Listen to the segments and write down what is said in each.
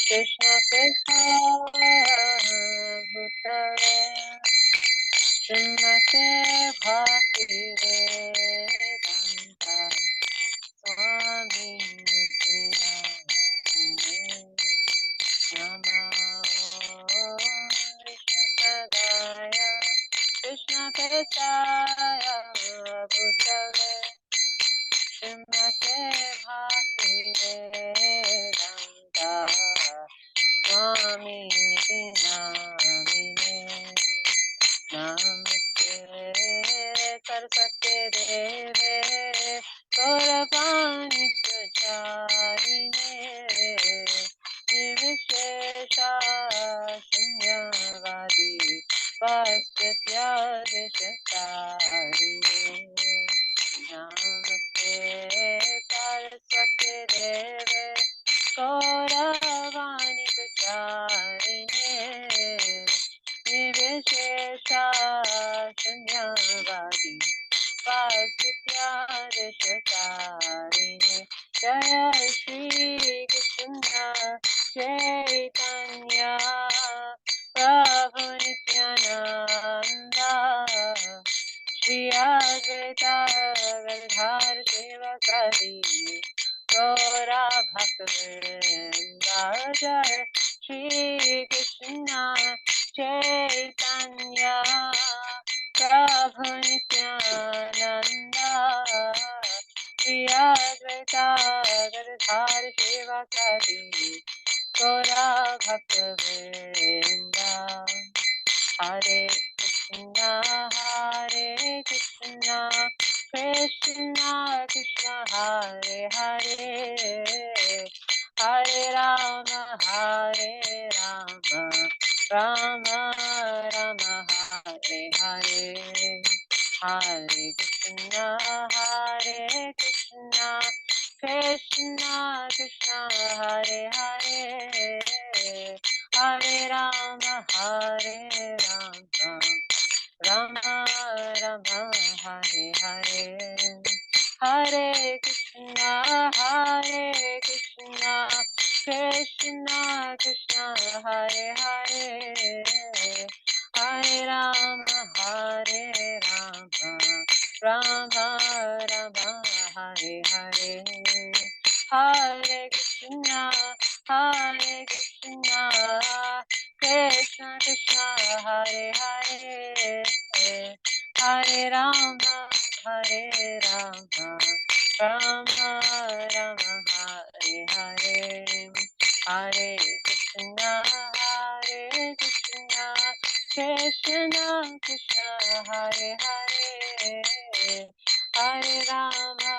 Krishna Krishna Bhutale Srimate Bhakti Vedanta Swami Namo Vishnupadaya Krishna Kechaya Bhutale Srimate Bhakti Vedanta Swami Namine Namaste Saraswate Deve Gauravani Pracharine Nirvishesha Shunyavadi Vastyatya Deshatarine Namaste Saraswate Deve Gauravani Pracharine Nirvishesha Shunyavadi Vastyatya Deshatarine Jaya Shri Krishna Chaitanya Prabhu Nityananda Shri Advaita Gadadhar Shivasati Gaura Bhaktivinoda Jaya Shri Krishna Chaitanya Prabhu Nityananda Shri Advaita Gadadhar Shivasati Gaura Bhaktivinoda Hare Krishna Krishna Krishna Hare Hare Hare Rama Rama Rama Hare Hare Hare Krishna Krishna Krishna Hare Hare Hare Rama Rama Rama Hare Hare Hare Krishna Krishna Krishna Hare Hare Hare Rama Rama Rama Hare Hare Hare Krishna Krishna Krishna Hare Hare Hare Rama Rama Rama Hare Hare Hare Krishna Krishna Krishna Hare Hare Hare Rama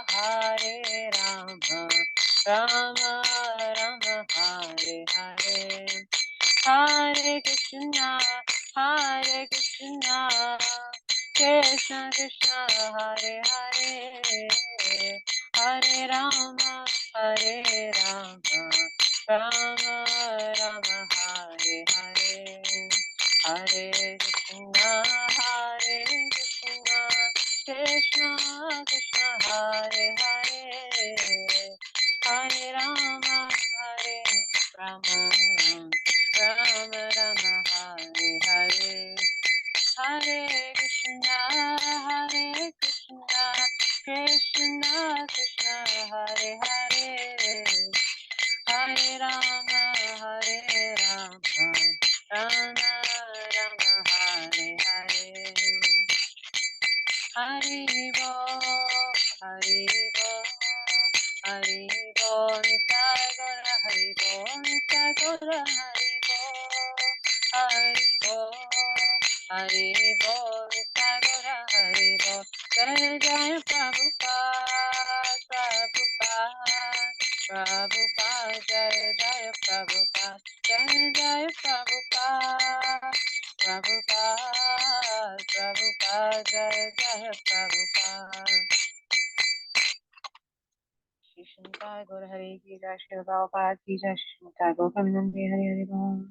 Rama Rama Hare Hare Hare Krishna Krishna Krishna Hare Hare Hare Rama Rama Rama Hare Hare Hare Krishna Krishna Hare Hare Hare Rama Rama Rama Hare Hare Hare Krishna Krishna Hare Hare Hare Rama Rama Rama Hare Hare Hari Bo Hari Bo Hari Bo Nitai Gaura Hari Bo Nitai Gaura Hari Bo Hari Bo Hari Bo Nitai Gaura Hari Bo Jai Jai Prabhupada Prabhupada Jai Jai Prabhupada Jai Jai Prabhupada Prabhupada Jai Jai Prabhupada Shri Shantai Gaur Hare Ki Jai Shri Prabhupada Ki Jai Shri Shantai Gaur Premi Devi Hare Bol.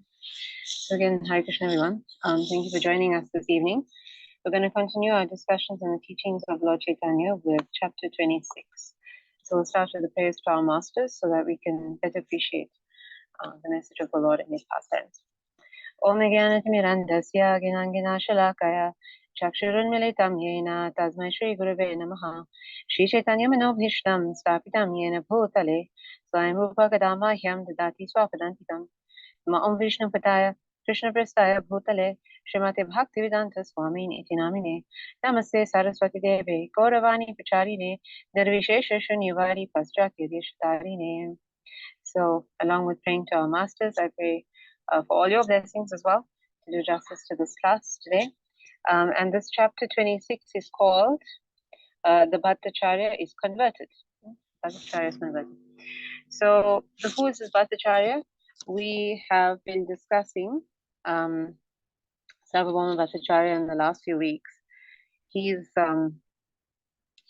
So again, Hare Krishna everyone. Thank you for joining us this evening. We're going to continue our discussions on the teachings of Lord Caitanya with chapter 26. So we'll start with the prayers to our masters so that we can better appreciate the the message of the Lord in his pastimes. Om Jnanatirmirandasya Gnanginashalakaya Chakshurunmilitam Yena Tasmai Shri Gurave Namaha Shri Chaitanya Manobhishtam Stapitam Yena Bhutale Swayam Rupa Kadamahyam Dadati Swapadantitam Om Vishnu Pataya Krishna Prastaya Bhutale Srimate Bhaktivedanta Swamini iti namine Namaste Saraswati Deve Gauravani Pacharine Nirvishesha Shunyavadi Paschatya Deshatarine. So, along with praying to our masters, I pray for all your blessings as well to do justice to this class today. And this chapter 26 is called The Bhattacharya is Converted. Bhattacharya is converted. So, who is this Bhattacharya? We have been discussing Sarvabhauma Bhattacharya in the last few weeks. He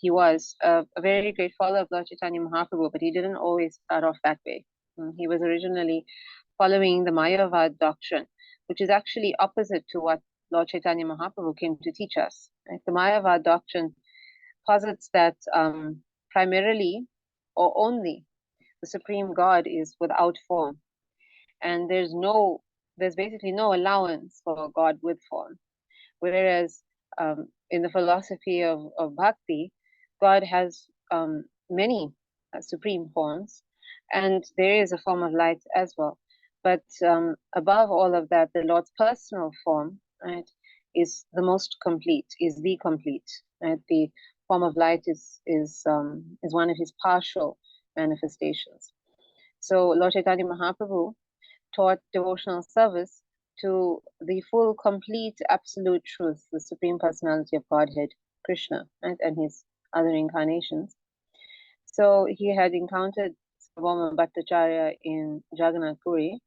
was a very great follower of Lord Chaitanya Mahaprabhu, but he didn't always start off that way. He was originally following the Mayavad doctrine, which is actually opposite to what Lord Chaitanya Mahaprabhu came to teach us. Right? The Mayavad doctrine posits that primarily or only the Supreme God is without form, and there's basically no allowance for God with form. Whereas in the philosophy of Bhakti, God has many supreme forms, and there is a form of light as well. But above all of that, the Lord's personal form, right, is the most complete, is the complete. Right? The form of light is one of his partial manifestations. So Lord Chaitanya Mahaprabhu taught devotional service to the full, complete, absolute truth, the Supreme Personality of Godhead, Krishna, right, and his other incarnations. So he had encountered Sarvabhauma Bhattacharya in Jagannath Puri,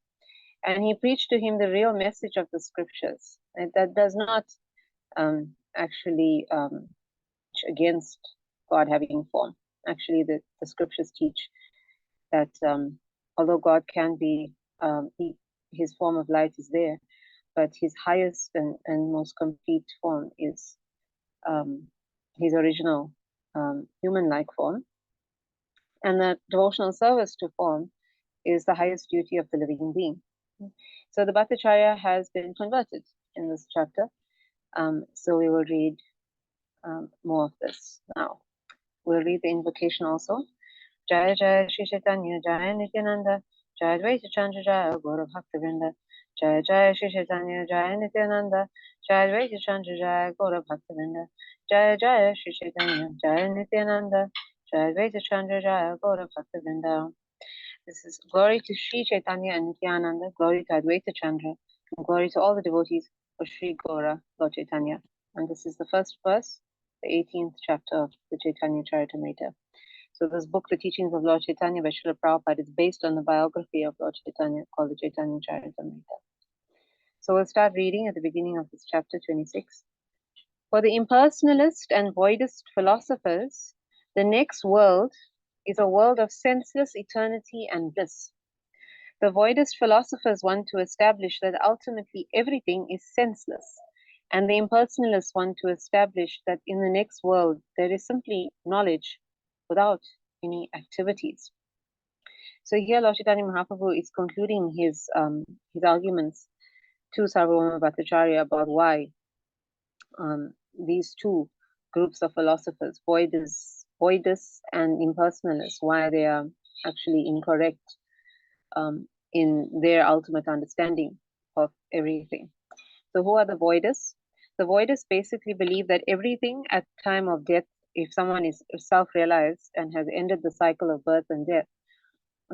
and he preached to him the real message of the scriptures. And that does not actually against God having form. Actually, the scriptures teach that although God can be, his form of light is there, but his highest and most complete form is his original human-like form. And that devotional service to form is the highest duty of the living being. So the Bhattacharya has been converted in this chapter. So we will read more of this now. We'll read the invocation also. Jaya Jaya Shri Chaitanya Jaya Nityananda Jaya Advaita Chandra Jaya Gaura Bhaktivinoda Jaya Jaya Shri Chaitanya Jaya Nityananda Jaya Advaita Chandra Jaya Gaura Bhaktivinoda Jaya Jaya Shri Chaitanya Jaya Nityananda Jaya Advaita Chandra Jaya Gaura Bhaktivinoda. This is glory to Shri Chaitanya and Nityananda, glory to Advaita Chandra, and glory to all the devotees of Shri Gaura, Lord Chaitanya. And this is the first verse, the 18th chapter of the Chaitanya Charitamrita. So this book, The Teachings of Lord Caitanya by Srila Prabhupada, is based on the biography of Lord Caitanya called the Chaitanya Charitamrita. So we'll start reading at the beginning of this chapter 26. For the impersonalist and voidist philosophers, the next world is a world of senseless eternity and bliss. The voidist philosophers want to establish that ultimately everything is senseless, and the impersonalists want to establish that in the next world there is simply knowledge without any activities. So here Lord Chaitanya Mahaprabhu is concluding his arguments to Sarvabhauma Bhattacharya about why these two groups of philosophers, voidists and impersonalists, why they are actually incorrect in their ultimate understanding of everything. So who are the voidists? The voidists basically believe that everything at time of death, if someone is self-realized and has ended the cycle of birth and death,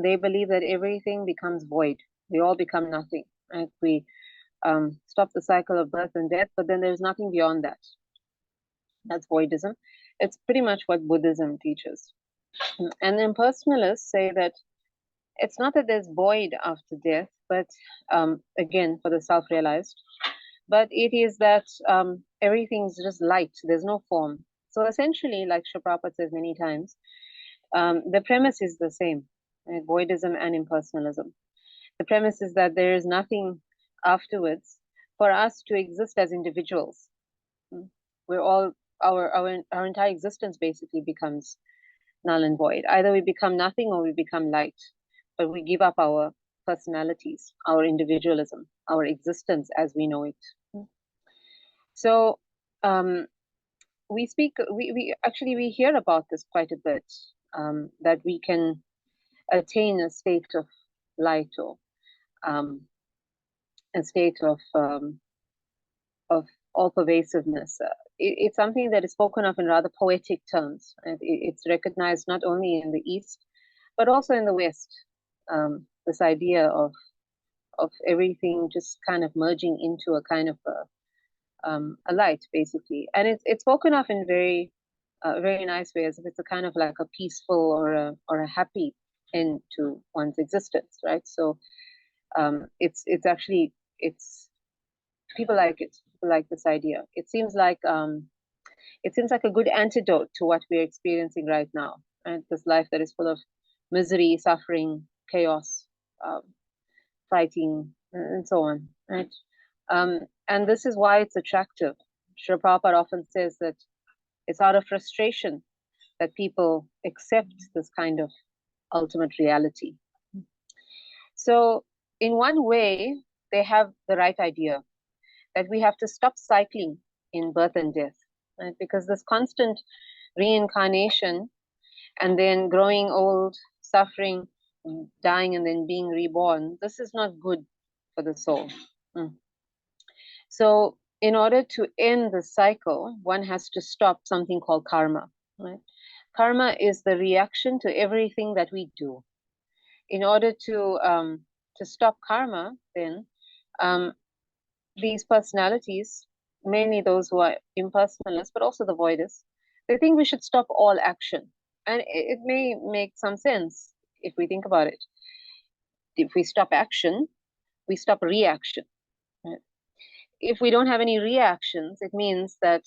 they believe that everything becomes void. We all become nothing. Right? We stop the cycle of birth and death, but then there's nothing beyond that. That's voidism. It's pretty much what Buddhism teaches. And then impersonalists say that it's not that there's void after death, but again, for the self-realized, but it is that everything's just light. There's no form. So essentially, like Srila Prabhupada says many times, the premise is the same, right? Voidism and impersonalism. The premise is that there is nothing afterwards for us to exist as individuals. We're all, our entire existence basically becomes null and void. Either we become nothing or we become light, but we give up our personalities, our individualism, our existence as we know it. So we hear about this quite a bit, that we can attain a state of light, or a state of all pervasiveness. It's something that is spoken of in rather poetic terms. It's recognized not only in the East, but also in the West. This idea of everything just kind of merging into a kind of a light, basically, and it's spoken of in very nice way, as if it's a kind of like a peaceful or a happy end to one's existence, right? So it's actually people like it. People like this idea. It seems like a good antidote to what we're experiencing right now, and this life that is full of misery, suffering, chaos, fighting, and so on, right? And this is why it's attractive. Srila Prabhupada often says that it's out of frustration that people accept this kind of ultimate reality. So in one way, they have the right idea that we have to stop cycling in birth and death, right? Because this constant reincarnation and then growing old, suffering, dying, and then being reborn, this is not good for the soul. So in order to end the cycle, one has to stop something called karma, right? Karma is the reaction to everything that we do. In order to stop karma, then these personalities, mainly those who are impersonalists, but also the voidists, they think we should stop all action. And it may make some sense if we think about it. If we stop action, we stop reaction. Right? If we don't have any reactions, it means that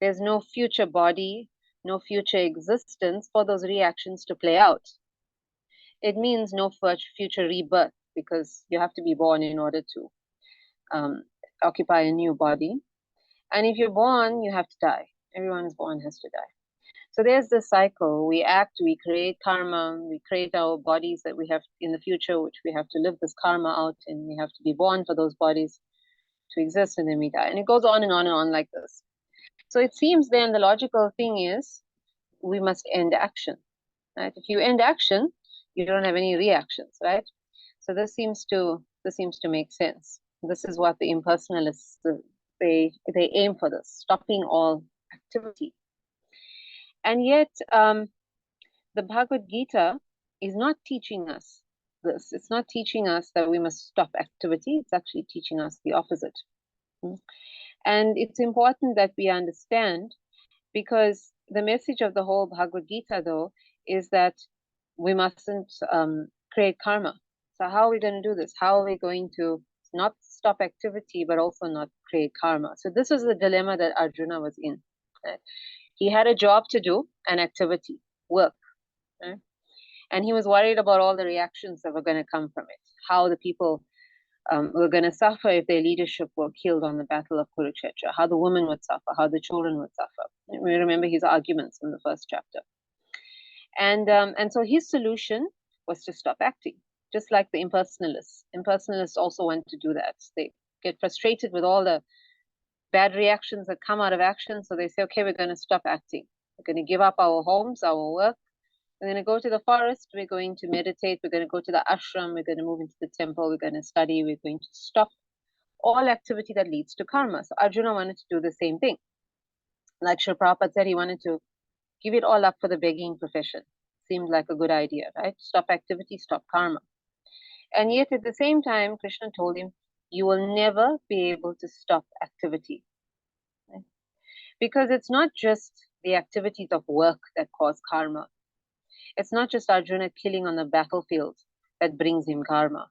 there's no future body, no future existence for those reactions to play out. It means no future rebirth, because you have to be born in order to occupy a new body. And if you're born, you have to die. Everyone is born has to die. So there's the cycle. We act, we create karma, we create our bodies that we have in the future, which we have to live this karma out, and we have to be born for those bodies to exist, and then we die. And it goes on and on and on like this. So it seems then the logical thing is we must end action, right? If you end action, you don't have any reactions, right? So this seems to make sense. This is what the impersonalists, they aim for, this, stopping all activity. And yet the Bhagavad Gita is not teaching us this. It's not teaching us that we must stop activity. It's actually teaching us the opposite. And it's important that we understand, because the message of the whole Bhagavad Gita, though, is that we mustn't create karma. So how are we going to do this? How are we going to not stop activity, but also not create karma? So this was the dilemma that Arjuna was in. Right? He had a job to do, an activity, work. Right? And he was worried about all the reactions that were going to come from it, how the people were going to suffer if their leadership were killed on the battle of Kurukshetra, how the women would suffer, how the children would suffer. We remember his arguments in the first chapter. And so his solution was to stop acting, just like the impersonalists. Impersonalists also want to do that. They get frustrated with all the bad reactions that come out of action, so they say, okay, we're going to stop acting. We're going to give up our homes, our work. We're going to go to the forest. We're going to meditate. We're going to go to the ashram. We're going to move into the temple. We're going to study. We're going to stop all activity that leads to karma. So Arjuna wanted to do the same thing. Like Srila Prabhupada said, he wanted to give it all up for the begging profession. Seemed like a good idea, right? Stop activity, stop karma. And yet at the same time, Krishna told him, you will never be able to stop activity. Right? Because it's not just the activities of work that cause karma. It's not just Arjuna killing on the battlefield that brings him karma.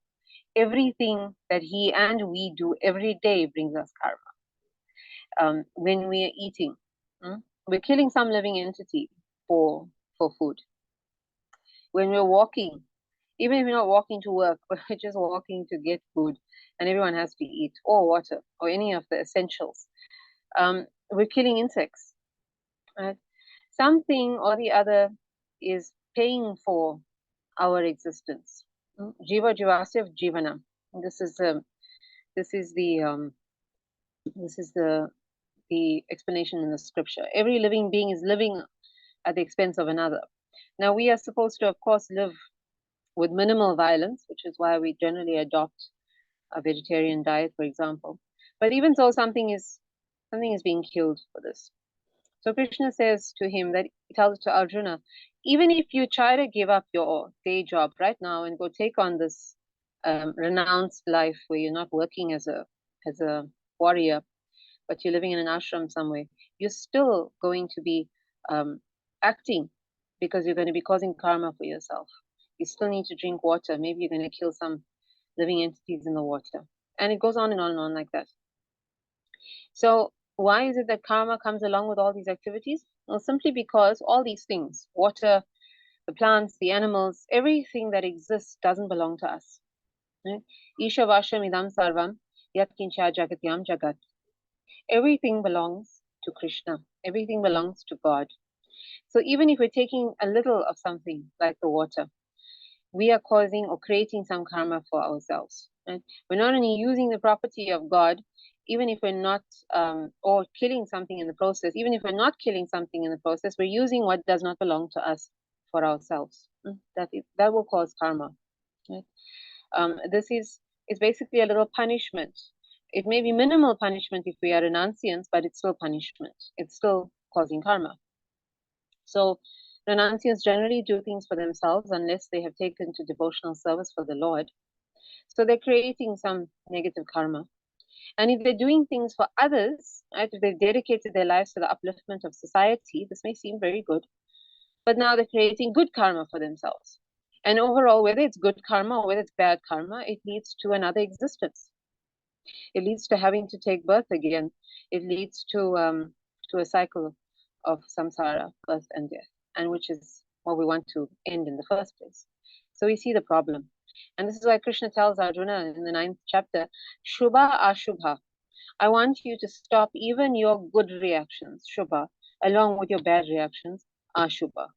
Everything that he and we do every day brings us karma. When we are eating, we're killing some living entity for food. When we're walking, even if we're not walking to work, but we're just walking to get food, and everyone has to eat, or water, or any of the essentials, we're killing insects. Right? Something or the other is paying for our existence. Jiva Jivasya Jivana. This is the this is the this is the explanation in the scripture. Every living being is living at the expense of another. Now we are supposed to, of course, live with minimal violence, which is why we generally adopt a vegetarian diet, for example. But even so, something is being killed for this. So Krishna says to him that he tells to Arjuna, even if you try to give up your day job right now and go take on this renounced life where you're not working as a warrior, but you're living in an ashram somewhere, you're still going to be acting because you're going to be causing karma for yourself. You still need to drink water. Maybe you're going to kill some living entities in the water. And it goes on and on and on like that. So why is it that karma comes along with all these activities? Well, simply because all these things, water, the plants, the animals, everything that exists doesn't belong to us. Right? Isha Vasham Idam Sarvam Yat Kincha Jagatyam Jagat. Everything belongs to Krishna. Everything belongs to God. So even if we're taking a little of something, like the water, we are causing or creating some karma for ourselves. Right? We're not only using the property of God, even if we're not, or killing something in the process, even if we're not killing something in the process, we're using what does not belong to us for ourselves. That will cause karma. Right? This is basically a little punishment. It may be minimal punishment if we are renunciants, but it's still punishment. It's still causing karma. So renunciants generally do things for themselves unless they have taken to devotional service for the Lord. So they're creating some negative karma. And if they're doing things for others, right, if they've dedicated their lives to the upliftment of society, this may seem very good. But now they're creating good karma for themselves. And overall, whether it's good karma or whether it's bad karma, it leads to another existence. It leads to having to take birth again. It leads to a cycle of samsara, birth and death, and which is what we want to end in the first place. So we see the problem. And this is why Krishna tells Arjuna in the 9th chapter, Shubha Ashubha. I want you to stop even your good reactions, Shubha, along with your bad reactions, Ashubha.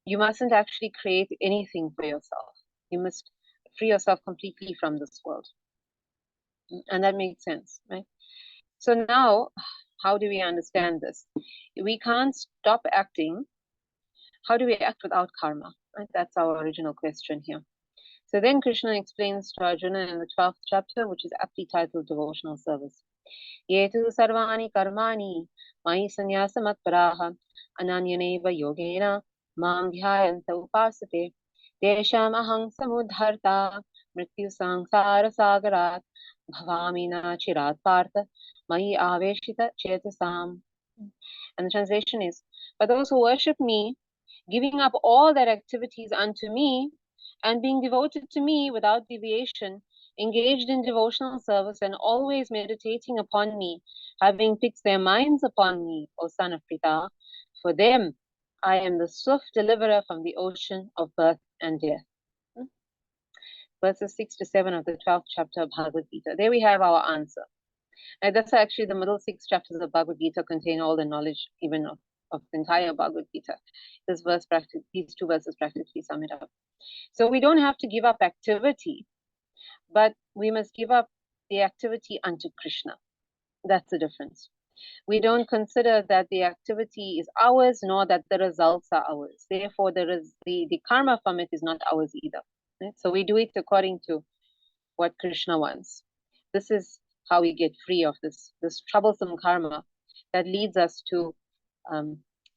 You mustn't actually create anything for yourself. You must free yourself completely from this world. And that makes sense, right? So now, how do we understand this? We can't stop acting. How do we act without karma? Right? That's our original question here. So then Krishna explains to Arjuna in the 12th chapter, which is aptly titled Devotional Service. Yetu sarvani karmani mai sannyasa matparaha ananyaneva yogena mam dhyayanta upasate desham aham samudharta mrityu sangsara sagarat bhavami na chirat partha mai aveshita chetasam. And the translation is, but those who worship me, giving up all their activities unto me, and being devoted to me without deviation, engaged in devotional service and always meditating upon me, having fixed their minds upon me, O son of Pritha, for them I am the swift deliverer from the ocean of birth and death. Verses 6 to 7 of the 12th chapter of Bhagavad Gita. There we have our answer. And that's actually the middle 6 chapters of Bhagavad Gita contain all the knowledge even of the entire Bhagavad Gita. These two verses practically sum it up. So we don't have to give up activity, but we must give up the activity unto Krishna. That's the difference. We don't consider that the activity is ours, nor that the results are ours. Therefore, the karma from it is not ours either. Right? So we do it according to what Krishna wants. This is how we get free of this troublesome karma that leads us to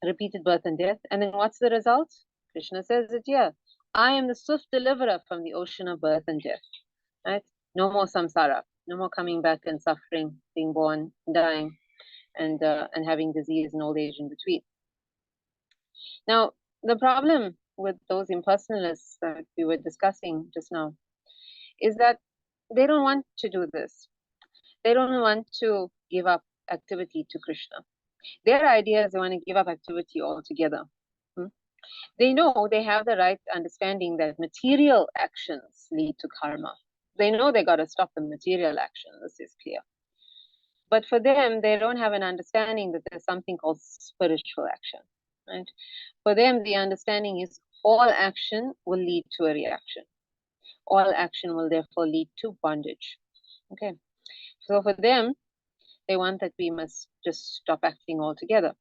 repeated birth and death. And then what's the result? Krishna says it here. I am the swift deliverer from the ocean of birth and death. Right? No more samsara. No more coming back and suffering, being born, dying, and having disease and old age in between. Now, the problem with those impersonalists that we were discussing just now is that they don't want to do this. They don't want to give up activity to Krishna. Their idea is they want to give up activity altogether. They know they have the right understanding that material actions lead to karma. They know they got to stop the material action. This is clear. But for them, they don't have an understanding that there's something called spiritual action. Right? For them, the understanding is all action will lead to a reaction. All action will therefore lead to bondage. Okay. So for them, they want that we must just stop acting altogether.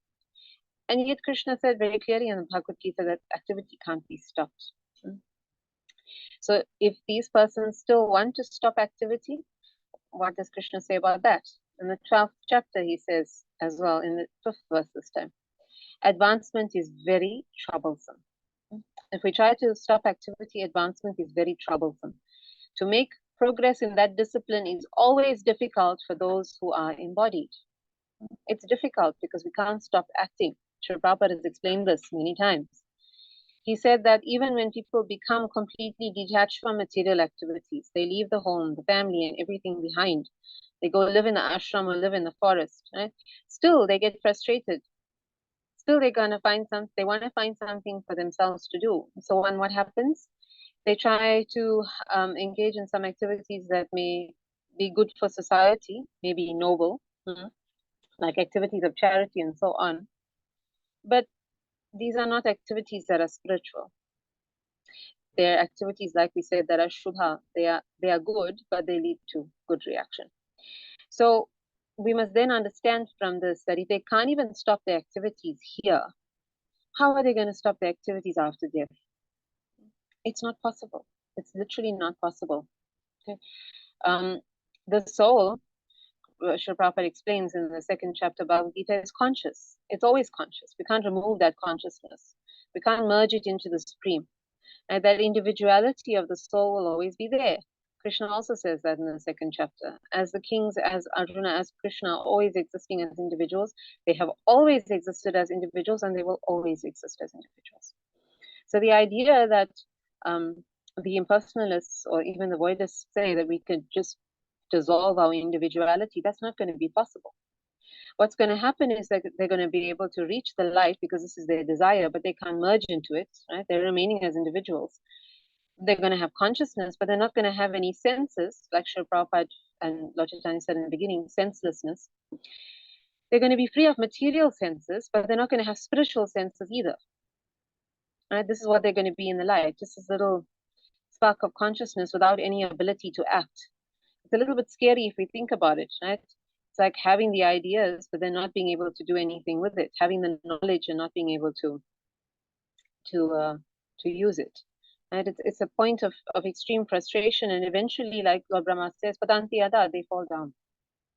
And yet Krishna said very clearly in the Bhagavad Gita that activity can't be stopped. So if these persons still want to stop activity, what does Krishna say about that? In the 12th chapter, he says as well, in the 5th verse this time, advancement is very troublesome. If we try to stop activity, advancement is very troublesome. To make progress in that discipline is always difficult for those who are embodied. It's difficult because we can't stop acting. Srila Prabhupada has explained this many times. He said that even when people become completely detached from material activities, they leave the home, the family, and everything behind. They go live in the ashram or live in the forest, right? Still, they get frustrated. Still, they want to find something for themselves to do. So what happens? They try to engage in some activities that may be good for society, maybe noble, like activities of charity and so on. But these are not activities that are spiritual. They're activities, like we said, that are shubha. They are good, but they lead to good reaction. So we must then understand from this that if they can't even stop their activities here, how are they going to stop their activities after death? It's not possible. It's literally not possible. Okay. The soul, Srila Prabhupada explains in the 2nd chapter of Bhagavad Gita, is conscious. It's always conscious. We can't remove that consciousness. We can't merge it into the Supreme. And that individuality of the soul will always be there. Krishna also says that in the 2nd chapter. As the kings, as Arjuna, as Krishna are always existing as individuals, they have always existed as individuals and they will always exist as individuals. So the idea that the impersonalists or even the voidists say that we could just dissolve our individuality, that's not going to be possible. What's going to happen is that they're going to be able to reach the light because this is their desire, but they can't merge into it, right? They're remaining as individuals. They're going to have consciousness, but they're not going to have any senses, like Srila Prabhupada and Lord Caitanya said in the beginning, senselessness. They're going to be free of material senses, but they're not going to have spiritual senses either. Right? This is what they're going to be in the light, just this little spark of consciousness without any ability to act. It's a little bit scary if we think about it, right? It's like having the ideas, but then not being able to do anything with it, having the knowledge and not being able to use it. And it's a point of extreme frustration, and eventually, like Lord Brahma says, patanti yada, they fall down.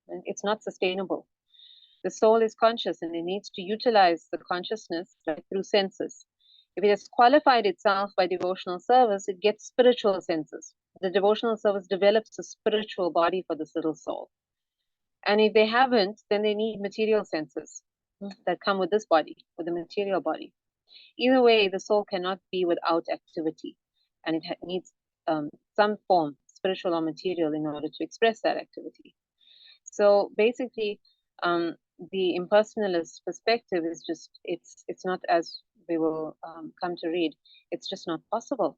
And it's not sustainable. The soul is conscious and it needs to utilize the consciousness through senses. If it has qualified itself by devotional service, it gets spiritual senses. The devotional service develops a spiritual body for this little soul. And if they haven't, then they need material senses that come with this body, with the material body. Either way, the soul cannot be without activity, and it needs some form, spiritual or material, in order to express that activity. So basically, the impersonalist perspective is just, it's not, as we will come to read, it's just not possible.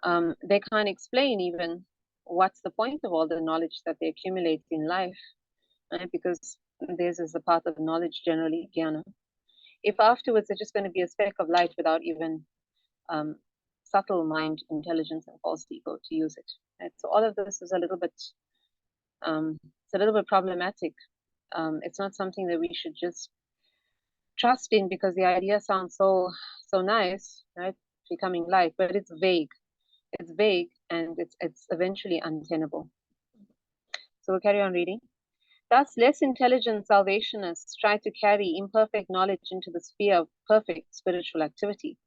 They can't explain even what's the point of all the knowledge that they accumulate in life, right? Because this is the path of knowledge generally, jnana. If afterwards they're just going to be a speck of light without even subtle mind, intelligence, and false ego to use it, right? So all of this is a little bit, it's a little bit problematic. It's not something that we should just trust in because the idea sounds so nice, right? Becoming light, but it's vague. It's vague, and it's eventually untenable. So we'll carry on reading. Thus, less intelligent salvationists try to carry imperfect knowledge into the sphere of perfect spiritual activity.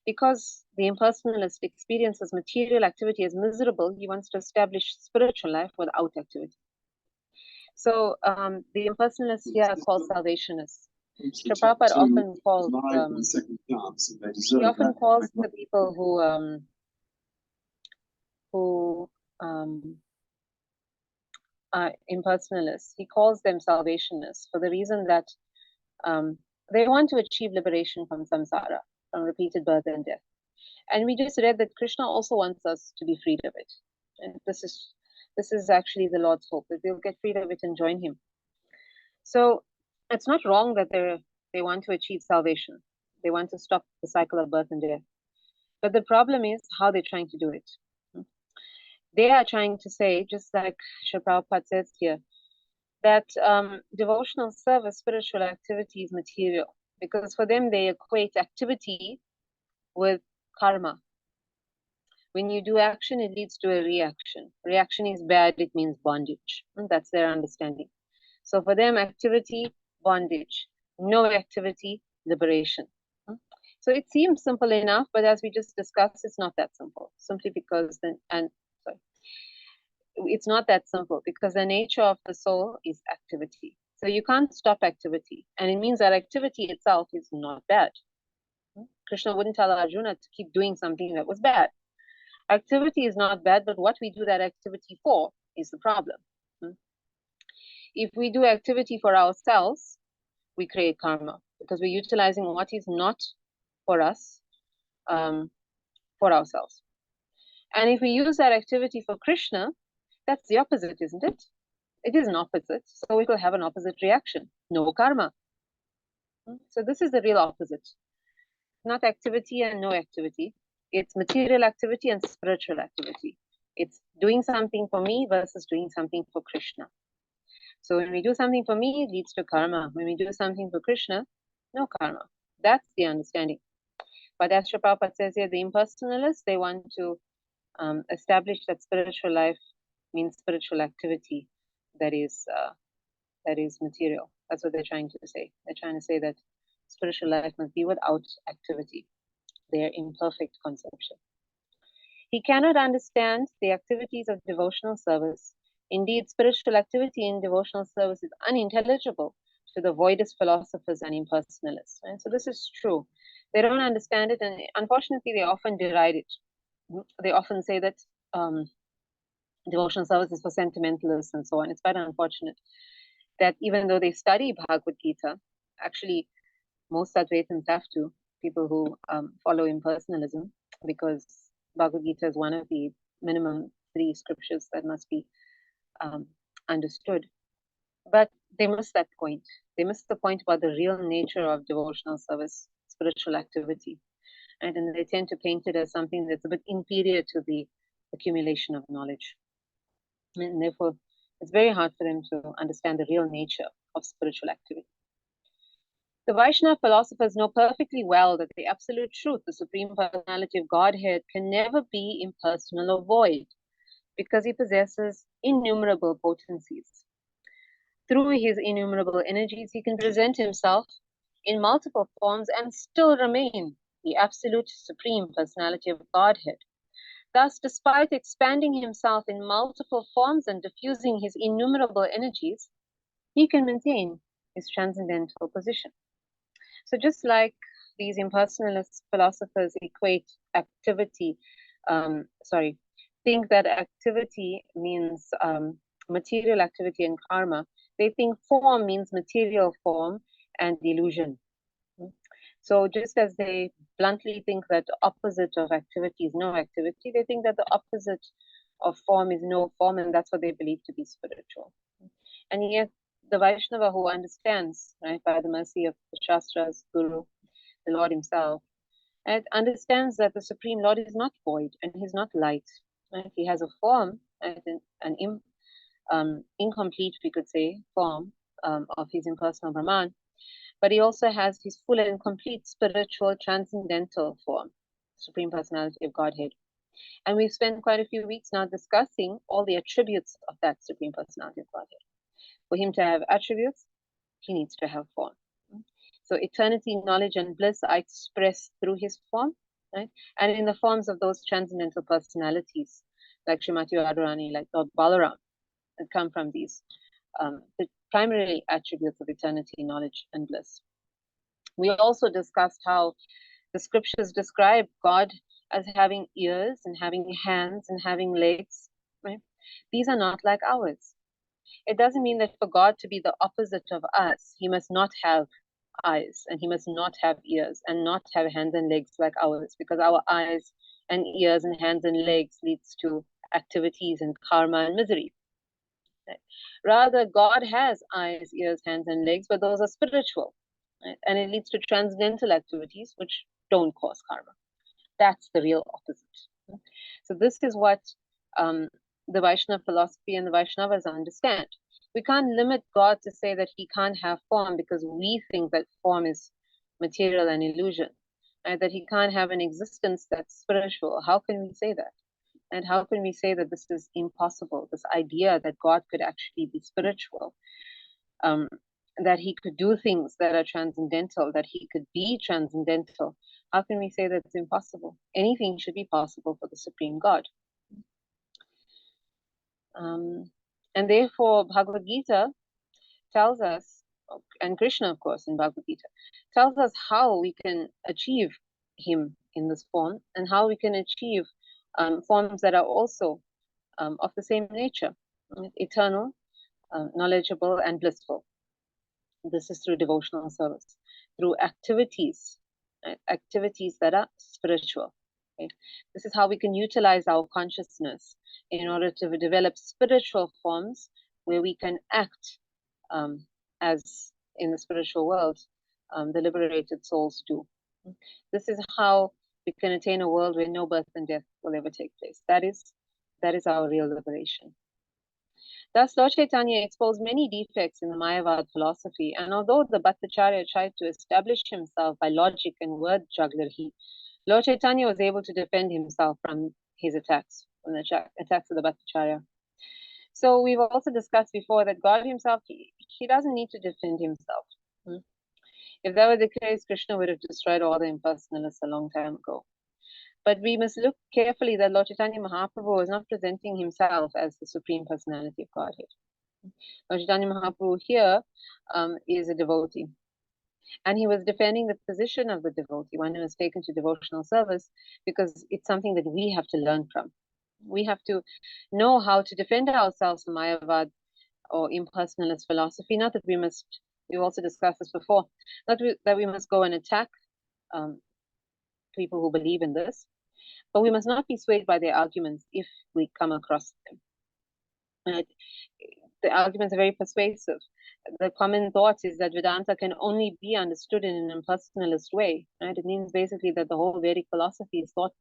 Because the impersonalist experiences material activity as miserable, he wants to establish spiritual life without activity. So the impersonalists here are called salvationists. Srila Prabhupada often calls, he often calls the people who are impersonalists, he calls them salvationists for the reason that they want to achieve liberation from samsara, from repeated birth and death. And we just read that Krishna also wants us to be freed of it. And this is actually the Lord's hope, that we'll get freed of it and join him. So it's not wrong that they want to achieve salvation. They want to stop the cycle of birth and death. But the problem is how they're trying to do it. They are trying to say, just like Srila Prabhupada says here, that devotional service, spiritual activity is material. Because for them, they equate activity with karma. When you do action, it leads to a reaction. Reaction is bad, it means bondage. And that's their understanding. So for them, activity, bondage. No activity, liberation. So it seems simple enough, but as we just discussed, it's not that simple. Simply because it's not that simple because the nature of the soul is activity. So you can't stop activity. And it means that activity itself is not bad. Krishna wouldn't tell Arjuna to keep doing something that was bad. Activity is not bad, but what we do that activity for is the problem. If we do activity for ourselves, we create karma because we're utilizing what is not for us, for ourselves. And if we use that activity for Krishna, that's the opposite, isn't it? It is an opposite, so it will have an opposite reaction. No karma. So this is the real opposite. Not activity and no activity. It's material activity and spiritual activity. It's doing something for me versus doing something for Krishna. So when we do something for me, it leads to karma. When we do something for Krishna, no karma. That's the understanding. But as Srila Prabhupada says here, the impersonalists, they want to establish that spiritual life means spiritual activity that is material. That's what they're trying to say. They're trying to say that spiritual life must be without activity. Their imperfect conception. He cannot understand the activities of devotional service. Indeed, spiritual activity in devotional service is unintelligible to the voidist philosophers and impersonalists. Right? So this is true. They don't understand it, and unfortunately, they often deride it. They often say that devotional service is for sentimentalists and so on. It's quite unfortunate that even though they study Bhagavad Gita, actually, most Advaitins have to, people who follow impersonalism, because Bhagavad Gita is one of the minimum 3 scriptures that must be understood. But they miss that point. They miss the point about the real nature of devotional service, spiritual activity. And then they tend to paint it as something that's a bit inferior to the accumulation of knowledge. And therefore, it's very hard for them to understand the real nature of spiritual activity. The Vaishnava philosophers know perfectly well that the absolute truth, the Supreme Personality of Godhead, can never be impersonal or void, because he possesses innumerable potencies. Through his innumerable energies, he can present himself in multiple forms and still remain the absolute Supreme Personality of Godhead. Thus, despite expanding himself in multiple forms and diffusing his innumerable energies, he can maintain his transcendental position. So just like these impersonalist philosophers equate activity, think that activity means material activity and karma, they think form means material form and illusion. So just as they bluntly think that the opposite of activity is no activity, they think that the opposite of form is no form, and that's what they believe to be spiritual. And yet, the Vaishnava who understands, right, by the mercy of the Shastras, Guru, the Lord himself, and understands that the Supreme Lord is not void and he's not light. Right? He has a form, right, an incomplete, we could say, form of his impersonal Brahman, but he also has his full and complete spiritual transcendental form, Supreme Personality of Godhead. And we've spent quite a few weeks now discussing all the attributes of that Supreme Personality of Godhead. For him to have attributes, he needs to have form. So eternity, knowledge, and bliss are expressed through his form, right? And in the forms of those transcendental personalities, like Srimati Radharani, like Lord Balaram, that come from these, the primary attributes of eternity, knowledge, and bliss. We also discussed how the scriptures describe God as having ears and having hands and having legs, right? These are not like ours. It doesn't mean that for God to be the opposite of us, he must not have eyes and he must not have ears and not have hands and legs like ours, because our eyes and ears and hands and legs leads to activities and karma and misery. Right? Rather, God has eyes, ears, hands, and legs, but those are spiritual. right? And it leads to transcendental activities which don't cause karma. That's the real opposite. So this is what the Vaishnava philosophy and the Vaishnavas understand. We can't limit God to say that he can't have form because we think that form is material and illusion, right? That he can't have an existence that's spiritual. How can we say that? And how can we say that this is impossible, this idea that God could actually be spiritual, that he could do things that are transcendental, that he could be transcendental? How can we say that it's impossible? Anything should be possible for the Supreme God. And therefore, Bhagavad Gita tells us, and Krishna, of course, in Bhagavad Gita, tells us how we can achieve him in this form and how we can achieve forms that are also of the same nature, eternal, knowledgeable, and blissful. This is through devotional service, through activities, right? Activities that are spiritual. Okay? This is how we can utilize our consciousness in order to develop spiritual forms where we can act as in the spiritual world the liberated souls do. This is how we can attain a world where no birth and death will ever take place. That is our real liberation. Thus, Lord Caitanya exposed many defects in the Mayavad philosophy, and although the Bhattacharya tried to establish himself by logic and word jugglery, Lord Caitanya was able to defend himself from his attacks, from the attacks of the Bhattacharya. So we've also discussed before that God himself, he doesn't need to defend himself. If that were the case, Krishna would have destroyed all the impersonalists a long time ago. But we must look carefully that Lord Chaitanya Mahaprabhu is not presenting himself as the Supreme Personality of Godhead. Lord Chaitanya Mahaprabhu here is a devotee. And he was defending the position of the devotee, one who is taken to devotional service, because it's something that we have to learn from. We have to know how to defend ourselves from Mayavad or impersonalist philosophy. Not that we must, we've also discussed this before, not that we must go and attack people who believe in this, but we must not be swayed by their arguments if we come across them. Right? The arguments are very persuasive. The common thought is that Vedanta can only be understood in an impersonalist way. Right? It means basically that the whole Vedic philosophy is thought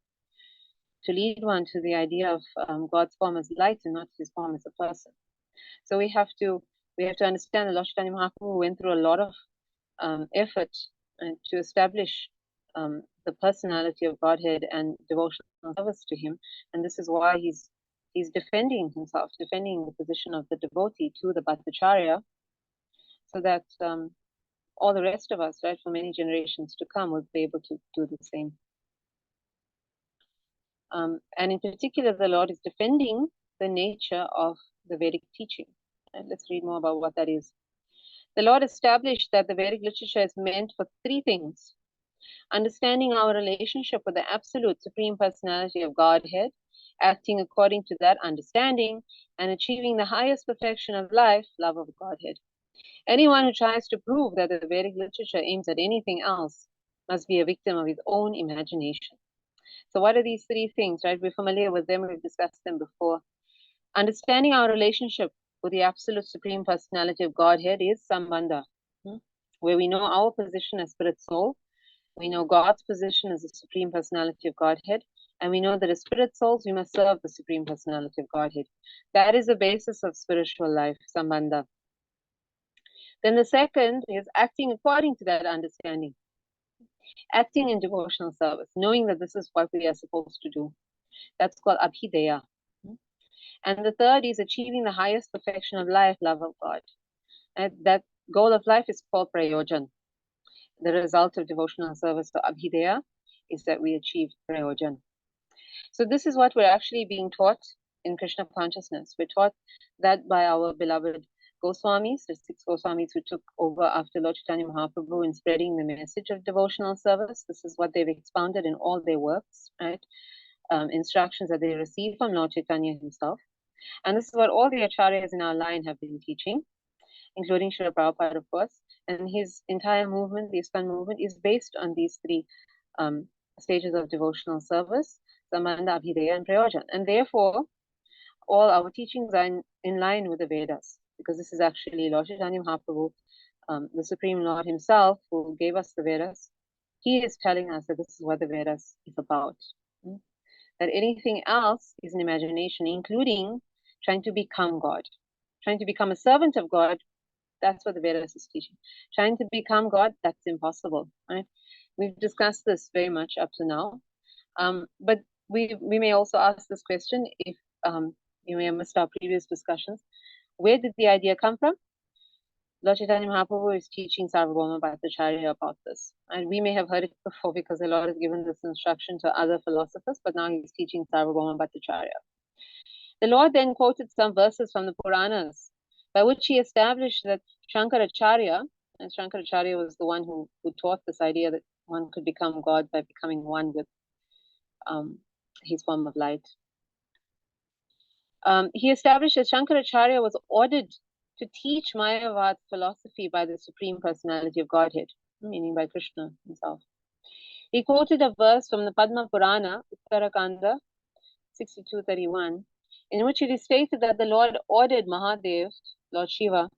to lead one to the idea of God's form as light and not his form as a person. So we have to understand that Lord Chaitanya Mahaprabhu went through a lot of effort to establish the personality of Godhead and devotional service to him, and this is why he's defending himself, defending the position of the devotee to the Bhattacharya, so that all the rest of us, right, for many generations to come, will be able to do the same. And in particular, the Lord is defending the nature of the Vedic teaching. And let's read more about what that is. The Lord established that the Vedic literature is meant for three things: understanding our relationship with the absolute Supreme Personality of Godhead, acting according to that understanding, and achieving the highest perfection of life, love of Godhead. Anyone who tries to prove that the Vedic literature aims at anything else must be a victim of his own imagination. So what are these three things, right? We're familiar with them, we've discussed them before. Understanding our relationship with the absolute Supreme Personality of Godhead is Sambandha, where we know our position as spirit soul, we know God's position as the Supreme Personality of Godhead, and we know that as spirit souls, we must serve the Supreme Personality of Godhead. That is the basis of spiritual life, Sambandha. Then the second is acting according to that understanding. Acting in devotional service, knowing that this is what we are supposed to do. That's called Abhideya. And the third is achieving the highest perfection of life, love of God. And that goal of life is called Prayojan. The result of devotional service to Abhideya is that we achieve Prayojan. So this is what we're actually being taught in Krishna consciousness. We're taught that by our beloved Goswamis, the 6 Goswamis who took over after Lord Chaitanya Mahaprabhu in spreading the message of devotional service. This is what they've expounded in all their works, right? Instructions that they received from Lord Chaitanya himself. And this is what all the acharyas in our line have been teaching, including Srila Prabhupada, of course. And his entire movement, the ISKCON movement, is based on these three stages of devotional service: Sambandha, Abhideya, and Prayojan. And therefore, all our teachings are in line with the Vedas, because this is actually Lord Chaitanya Mahaprabhu the Supreme Lord himself, who gave us the Vedas, he is telling us that this is what the Vedas is about. That anything else is an imagination, including trying to become God. Trying to become a servant of God, that's what the Vedas is teaching. Trying to become God, that's impossible, right? We've discussed this very much up to now. But we may also ask this question if you may have missed our previous discussions. Where did the idea come from? Lord Chaitanya Mahaprabhu is teaching Sarvabhauma Bhattacharya about this. And we may have heard it before because the Lord has given this instruction to other philosophers, but now he's teaching Sarvabhauma Bhattacharya. The Lord then quoted some verses from the Puranas, by which he established that Shankaracharya, and Shankaracharya was the one who taught this idea that one could become God by becoming one with his form of light. He established that Shankaracharya was ordered to teach Mayavad philosophy by the Supreme Personality of Godhead, meaning by Krishna himself. He quoted a verse from the Padma Purana, Uttarakanda 62:31, in which it is stated that the Lord ordered Mahadev, Lord Shiva,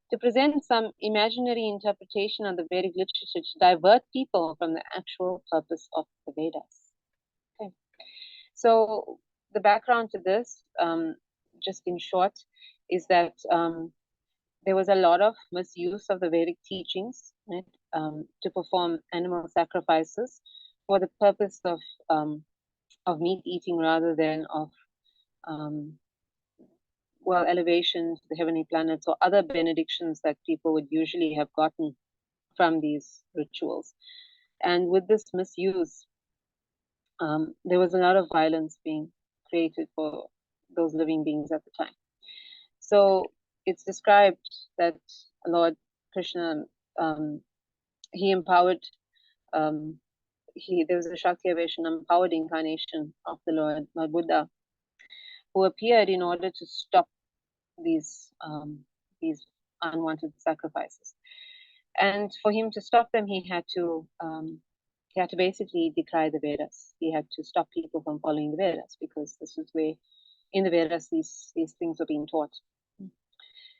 to present some imaginary interpretation of the Vedic literature to divert people from the actual purpose of the Vedas. Okay. So the background to this, just in short, is that there was a lot of misuse of the Vedic teachings, right, to perform animal sacrifices for the purpose of meat eating rather than of elevation to the heavenly planets or other benedictions that people would usually have gotten from these rituals. And with this misuse, there was a lot of violence being created for those living beings at the time. So it's described that Lord Krishna, he empowered, there was a Shakti Avation, empowered incarnation of the Lord Buddha, who appeared in order to stop these unwanted sacrifices. And for him to stop them, he had to basically decry the Vedas. He had to stop people from following the Vedas, because this is where in the Vedas these things were being taught.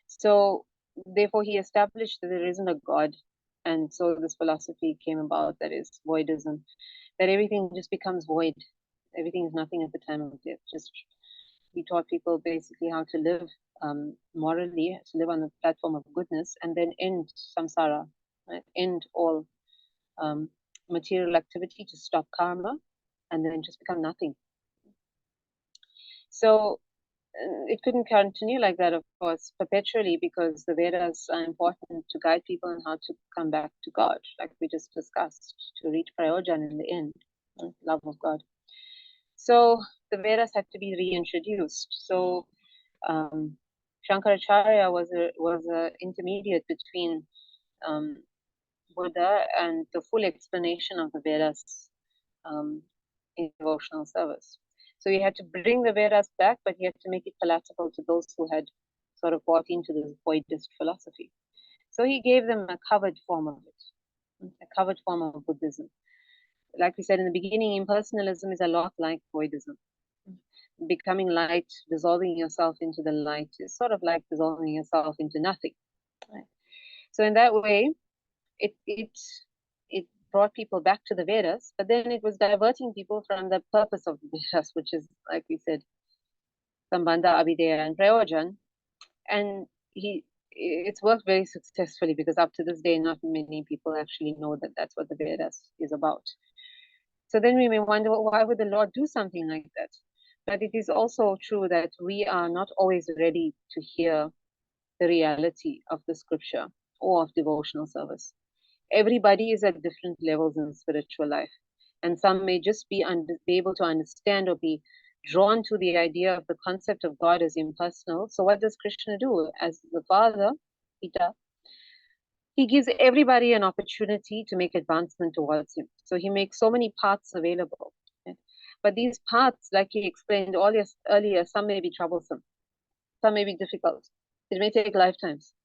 So therefore he established that there isn't a God, and so this philosophy came about, that is voidism, that everything just becomes void, everything is nothing at the time of death. Just he taught people basically how to live morally, to live on the platform of goodness, and then end samsara, right? End all material activity, to stop karma, and then just become nothing. So it couldn't continue like that, of course, perpetually, because the Vedas are important to guide people on how to come back to God, like we just discussed, to reach Prayojan in the end, love of God. So the Vedas had to be reintroduced. So Shankaracharya was a intermediate between Buddha and the full explanation of the Vedas in devotional service. So he had to bring the Vedas back, but he had to make it palatable to those who had sort of bought into this voidist philosophy. So he gave them a covered form of it, a covered form of Buddhism. Like we said in the beginning, impersonalism is a lot like voidism. Becoming light, dissolving yourself into the light, is sort of like dissolving yourself into nothing. Right? So in that way, it brought people back to the Vedas, but then it was diverting people from the purpose of the Vedas, which is, like we said, Sambandha, Abhideya, and Prayojan. And it's worked very successfully, because up to this day, not many people actually know that that's what the Vedas is about. So then we may wonder, well, why would the Lord do something like that? But it is also true that we are not always ready to hear the reality of the scripture or of devotional service. Everybody is at different levels in spiritual life, and some may just be able to understand or be drawn to the idea of the concept of God as impersonal. So what does Krishna do? As the Father, Pita, he gives everybody an opportunity to make advancement towards him. So he makes so many paths available. Right? But these paths, like he explained earlier, some may be troublesome, some may be difficult. It may take lifetimes.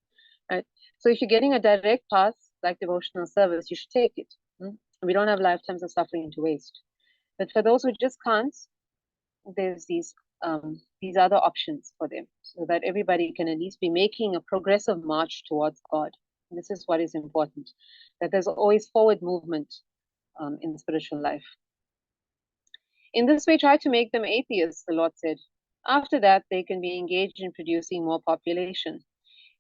Right? So if you're getting a direct path, like devotional service, you should take it. We don't have lifetimes of suffering to waste. But for those who just can't, there's these other options for them, so that everybody can at least be making a progressive march towards God. This is what is important, that there's always forward movement in spiritual life. In this way, try to make them atheists, the Lord said. After that, they can be engaged in producing more population.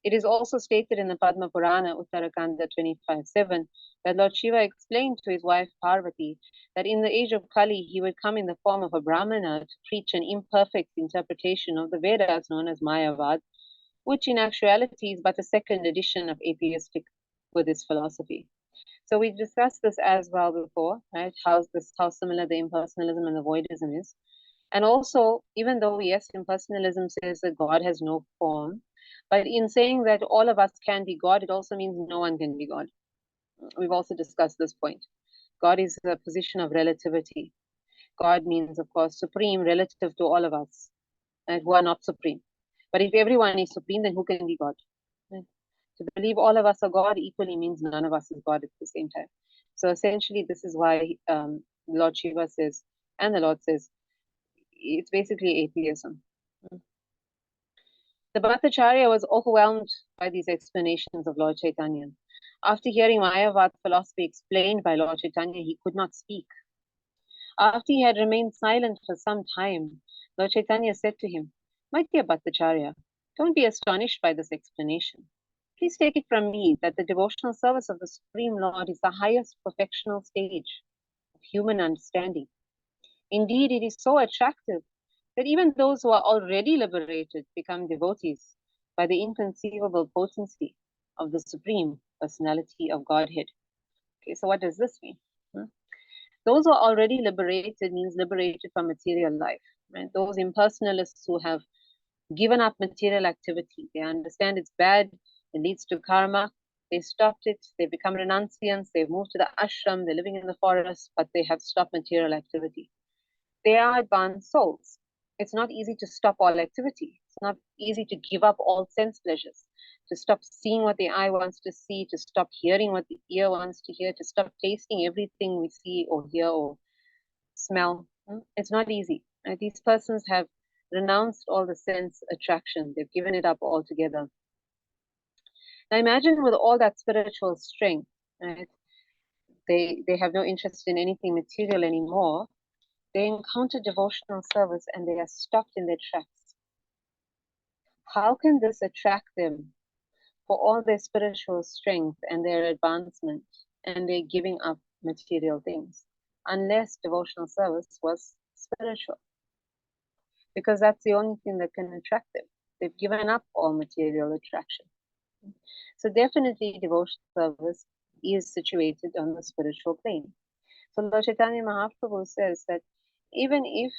It is also stated in the Padma Purana, Uttarakanda 25:7, that Lord Shiva explained to his wife Parvati that in the age of Kali, he would come in the form of a Brahmana to preach an imperfect interpretation of the Vedas known as Mayavad, which in actuality is but a second edition of atheistic Buddhist philosophy. So we discussed this as well before, right? How similar the impersonalism and the voidism is. And also, even though, yes, impersonalism says that God has no form, but in saying that all of us can be God, it also means no one can be God. We've also discussed this point. God is a position of relativity. God means, of course, supreme relative to all of us, and who are not supreme. But if everyone is supreme, then who can be God? Right? To believe all of us are God equally means none of us is God at the same time. So essentially, this is why Lord Shiva says, and the Lord says, it's basically atheism. The Bhattacharya was overwhelmed by these explanations of Lord Caitanya. After hearing Mayavad philosophy explained by Lord Caitanya, he could not speak. After he had remained silent for some time, Lord Caitanya said to him, "My dear Bhattacharya, don't be astonished by this explanation. Please take it from me that the devotional service of the Supreme Lord is the highest perfectional stage of human understanding. Indeed, it is so attractive that even those who are already liberated become devotees by the inconceivable potency of the Supreme Personality of Godhead." Okay, so what does this mean? Those who are already liberated means liberated from material life. Right? Those impersonalists who have given up material activity, they understand it's bad, it leads to karma, they stopped it, they become renunciants, they've moved to the ashram, they're living in the forest, but they have stopped material activity. They are advanced souls. It's not easy to stop all activity. It's not easy to give up all sense pleasures, to stop seeing what the eye wants to see, to stop hearing what the ear wants to hear, to stop tasting everything we see or hear or smell. It's not easy. These persons have renounced all the sense attraction. They've given it up altogether. Now imagine with all that spiritual strength, right? They have no interest in anything material anymore. They encounter devotional service and they are stopped in their tracks. How can this attract them for all their spiritual strength and their advancement and their giving up material things, unless devotional service was spiritual? Because that's the only thing that can attract them. They've given up all material attraction. So definitely devotional service is situated on the spiritual plane. So Lord Chaitanya Mahaprabhu says that even if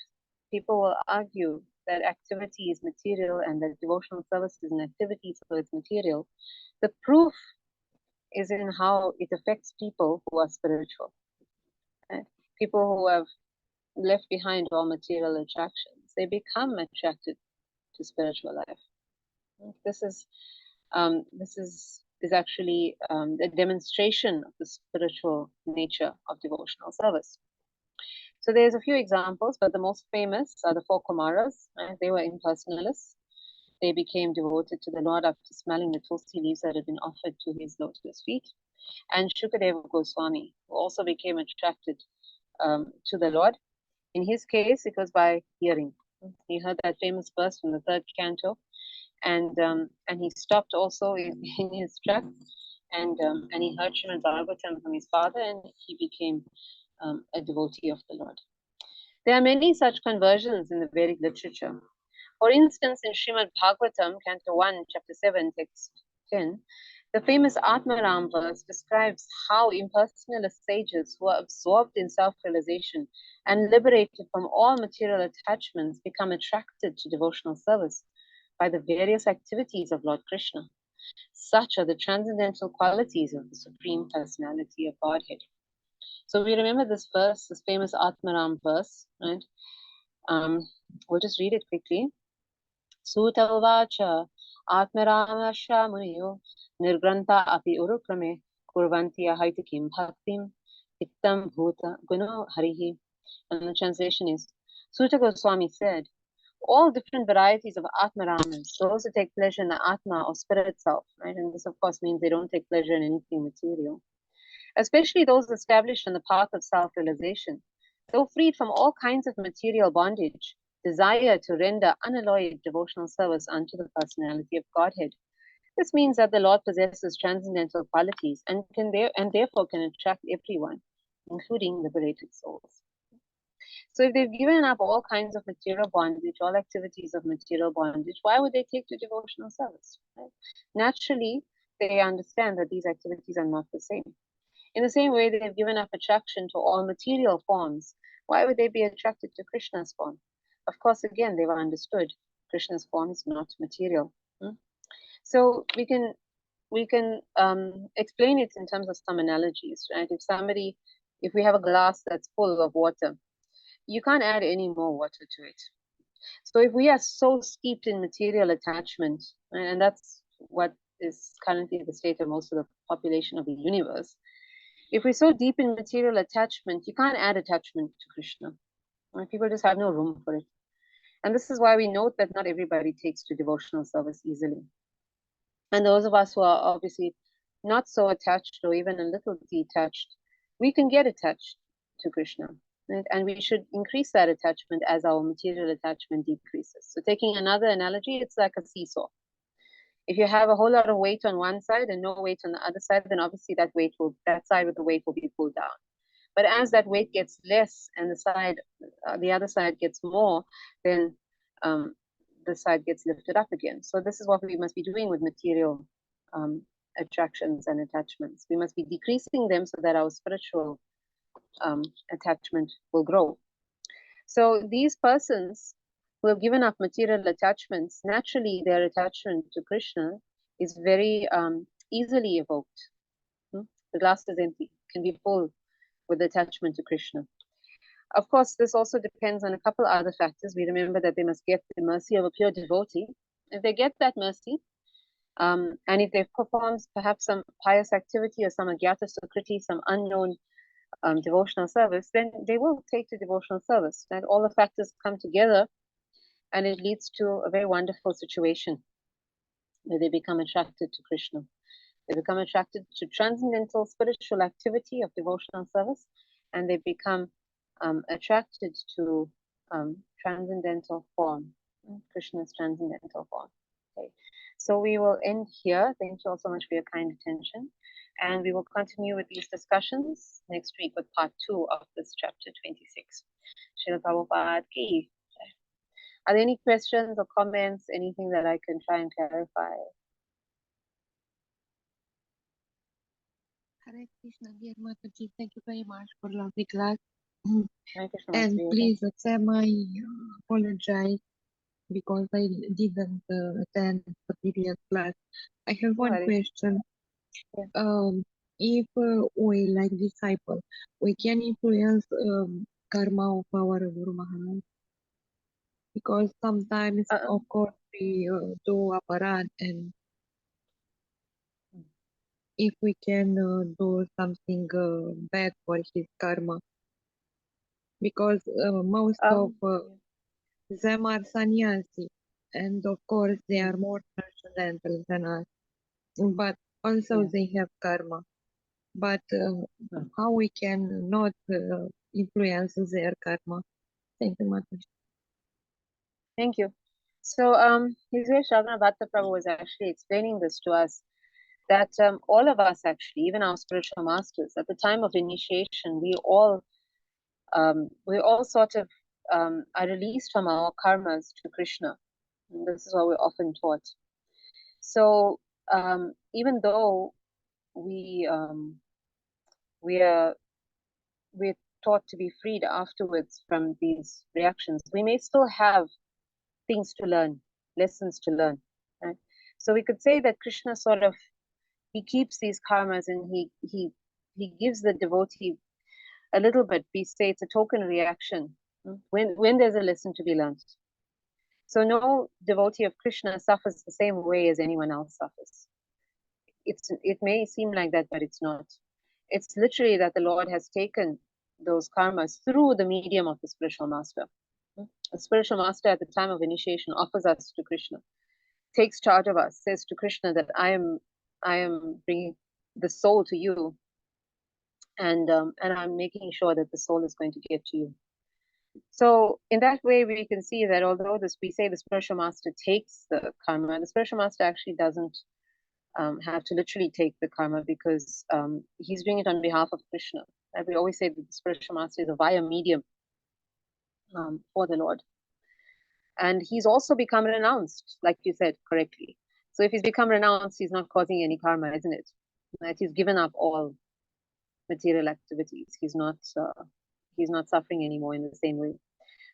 people will argue that activity is material and that devotional service is an activity, so it's material, the proof is in how it affects people who are spiritual. Right? People who have left behind all material attractions, they become attracted to spiritual life. This is actually a demonstration of the spiritual nature of devotional service. So there's a few examples, but the most famous are the four Kumaras. They were impersonalists. They became devoted to the Lord after smelling the tulsi leaves that had been offered to his lotus feet. And Shukadeva Goswami, who also became attracted to the Lord. In his case, it was by hearing. He heard that famous verse from the third canto, and he stopped also in his tracks, and he heard Srimad Bhagavatam from his father, and he became a devotee of the Lord. There are many such conversions in the Vedic literature. For instance, in Srimad Bhagavatam, Canto 1, Chapter 7, Text 10, the famous Atmaram verse describes how impersonalist sages who are absorbed in self-realization and liberated from all material attachments become attracted to devotional service by the various activities of Lord Krishna. Such are the transcendental qualities of the Supreme Personality of Godhead. So we remember this verse, this famous Atmaram verse, right? We'll just read it quickly. Suta uvacha Atmaramasha Muniyo Nirgranta api urukrame Kurvanti ahaitikim bhaktim Ittam bhuta guno harihi. And the translation is, Suta Goswami said, all different varieties of Atma Ramans, those who take pleasure in the Atma or spirit self, right? And this, of course, means they don't take pleasure in anything material. Especially those established on the path of self-realization, though freed from all kinds of material bondage, desire to render unalloyed devotional service unto the personality of Godhead. This means that the Lord possesses transcendental qualities and therefore can attract everyone, including liberated souls. So if they've given up all kinds of material bondage, all activities of material bondage, why would they take to devotional service? Right? Naturally, they understand that these activities are not the same. In the same way, they've given up attraction to all material forms. Why would they be attracted to Krishna's form? Of course, again, they've understood Krishna's form is not material. So we can explain it in terms of some analogies, right? If we have a glass that's full of water, you can't add any more water to it. So if we are so steeped in material attachment, and that's what is currently the state of most of the population of the universe, if we're so deep in material attachment, you can't add attachment to Krishna. People just have no room for it. And this is why we note that not everybody takes to devotional service easily. And those of us who are obviously not so attached or even a little detached, we can get attached to Krishna. Right? And we should increase that attachment as our material attachment decreases. So taking another analogy, it's like a seesaw. If you have a whole lot of weight on one side and no weight on the other side, then obviously that side with the weight will be pulled down. But as that weight gets less and the other side gets more, then the side gets lifted up again. So this is what we must be doing with material attractions and attachments. We must be decreasing them so that our spiritual attachment will grow. So these persons who have given up material attachments, naturally their attachment to Krishna is very easily evoked. The glass is empty, can be full with attachment to Krishna. Of course, this also depends on a couple other factors. We remember that they must get the mercy of a pure devotee. If they get that mercy, and if they've performed perhaps some pious activity or some agyata sukriti, some unknown devotional service, then they will take to devotional service. And all the factors come together, and it leads to a very wonderful situation where they become attracted to Krishna. They become attracted to transcendental spiritual activity of devotional service, and they become attracted to transcendental form, Krishna's transcendental form. Okay, so we will end here. Thank you all so much for your kind attention, and we will continue with these discussions next week with part 2 of this chapter 26. Srila Prabhupada ki. Are there any questions or comments, anything that I can try and clarify? Hare Krishna, dear Mataji, thank you very much for lovely class. Hare Krishna, And Mataji. please accept my apologize because I didn't attend the previous class. I have No one worries. question. Yeah. If we, like disciple, we can influence karma of our Guru Maharaj, because sometimes, of course, we do aparat, and if we can do something bad for his karma, because most of them are sannyasi, and of course they are more transcendental than us, but also they have karma. But how we can not influence their karma? Thank you, Mataji. Thank you. So, His Grace Ravana Bhatta Prabhu was actually explaining this to us, that all of us actually, even our spiritual masters, at the time of initiation, we all sort of are released from our karmas to Krishna. And this is what we're often taught. So, even though we're taught to be freed afterwards from these reactions, we may still have things to learn, lessons to learn. Right? So we could say that Krishna sort of, he keeps these karmas, and he gives the devotee a little bit. We say it's a token reaction when there's a lesson to be learned. So no devotee of Krishna suffers the same way as anyone else suffers. It may seem like that, but it's not. It's literally that the Lord has taken those karmas through the medium of the spiritual master. A spiritual master at the time of initiation offers us to Krishna, takes charge of us, says to Krishna that I am bringing the soul to you, and I'm making sure that the soul is going to get to you. So in that way, we can see that although we say the spiritual master takes the karma, the spiritual master actually doesn't have to literally take the karma, because he's doing it on behalf of Krishna. And we always say that the spiritual master is a via medium for the Lord. And he's also become renounced, like you said correctly. So if he's become renounced, he's not causing any karma, isn't it? Right? He's given up all material activities. He's not suffering anymore in the same way.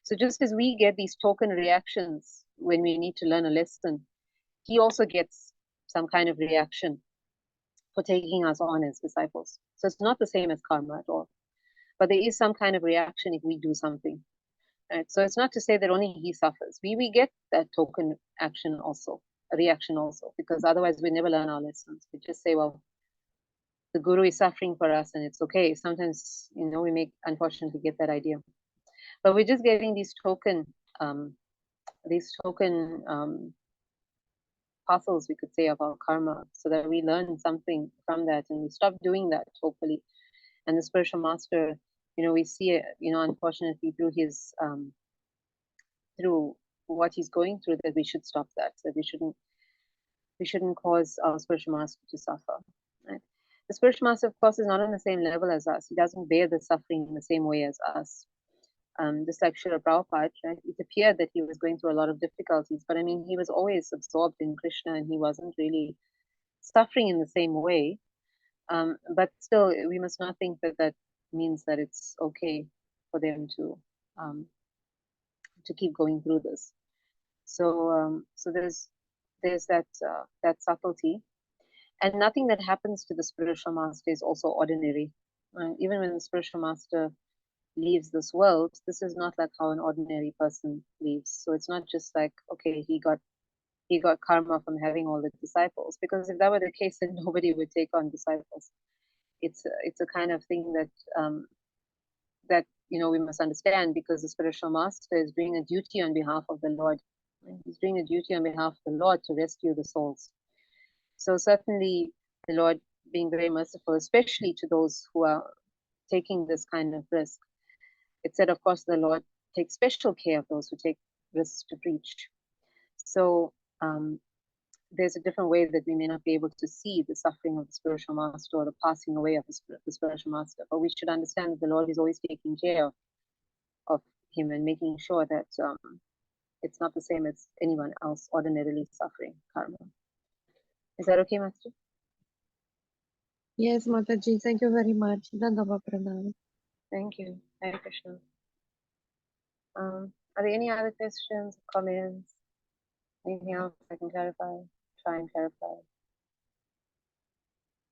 So just as we get these token reactions when we need to learn a lesson, he also gets some kind of reaction for taking us on as disciples. So it's not the same as karma at all. But there is some kind of reaction if we do something. Right? So it's not to say that only he suffers. We get that token action also, a reaction also, because otherwise we never learn our lessons. We just say, well, the guru is suffering for us and it's okay. Sometimes, we may unfortunately get that idea. But we're just getting these token parcels, we could say, of our karma, so that we learn something from that and we stop doing that, hopefully. And the spiritual master, we see it, unfortunately through his through what he's going through, that we should stop that we shouldn't cause our spiritual master to suffer. Right? The spiritual master, of course, is not on the same level as us. He doesn't bear the suffering in the same way as us. Just like Srila Prabhupada, right? It appeared that he was going through a lot of difficulties, but I mean, he was always absorbed in Krishna and he wasn't really suffering in the same way. But still, we must not think that that means that it's okay for them to keep going through this. So there's that subtlety, and nothing that happens to the spiritual master is also ordinary. Even when the spiritual master leaves this world, this is not like how an ordinary person leaves. So it's not just like, okay, he got karma from having all the disciples, because if that were the case, then nobody would take on disciples. It's a kind of thing that we must understand, because the spiritual master is doing a duty on behalf of the Lord. He's doing a duty on behalf of the Lord to rescue the souls. So certainly the Lord being very merciful, especially to those who are taking this kind of risk. It said, of course, the Lord takes special care of those who take risks to preach. So there's a different way that we may not be able to see the suffering of the spiritual master or the passing away of the spiritual master, but we should understand that the Lord is always taking care of him and making sure that it's not the same as anyone else ordinarily suffering karma. Is that okay, Master? Yes, Mataji, thank you very much. Dandava Pranam. Thank you. Hare Krishna. Are there any other questions, comments? Anything else I can clarify? Try and clarify.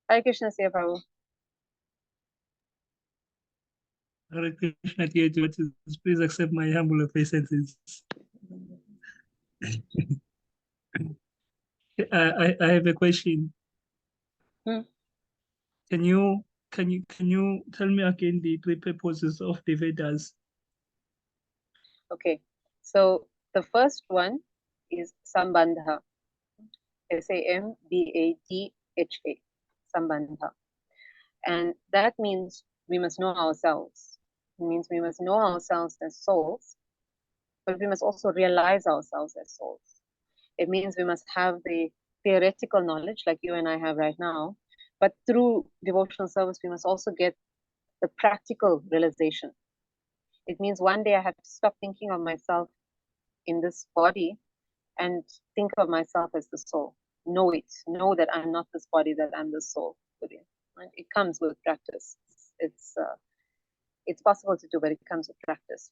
Hare Krishna, Siya Prabhu. Hare Krishna, please accept my humble obeisances. I have a question. Can you tell me again the three purposes of the Vedas? Okay, so the first one is Sambandha. Sambandha. Sambandha. And that means we must know ourselves. It means we must know ourselves as souls, but we must also realize ourselves as souls. It means we must have the theoretical knowledge like you and I have right now, but through devotional service, we must also get the practical realization. It means one day I have to stop thinking of myself in this body and think of myself as the soul. Know it. Know that I'm not this body, that I'm the soul within. Right? It comes with practice. It's possible to do, but it comes with practice.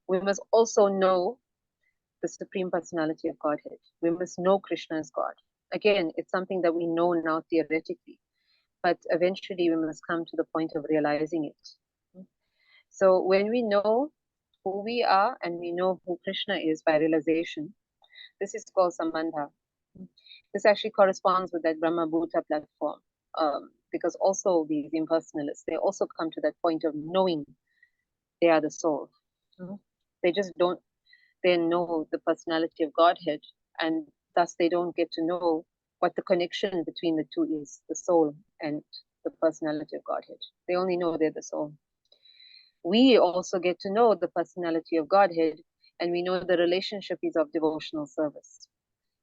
We must also know the Supreme Personality of Godhead. We must know Krishna as God. Again, it's something that we know now theoretically, but eventually we must come to the point of realizing it. So when we know who we are and we know who Krishna is by realization, this is called Sambandha. This actually corresponds with that Brahma Bhuta platform, because also these impersonalists, they also come to that point of knowing they are the soul. They just don't then know the personality of Godhead, and thus they don't get to know what the connection between the two is, the soul and the personality of Godhead. They only know they're the soul. We also get to know the personality of Godhead, and we know the relationship is of devotional service.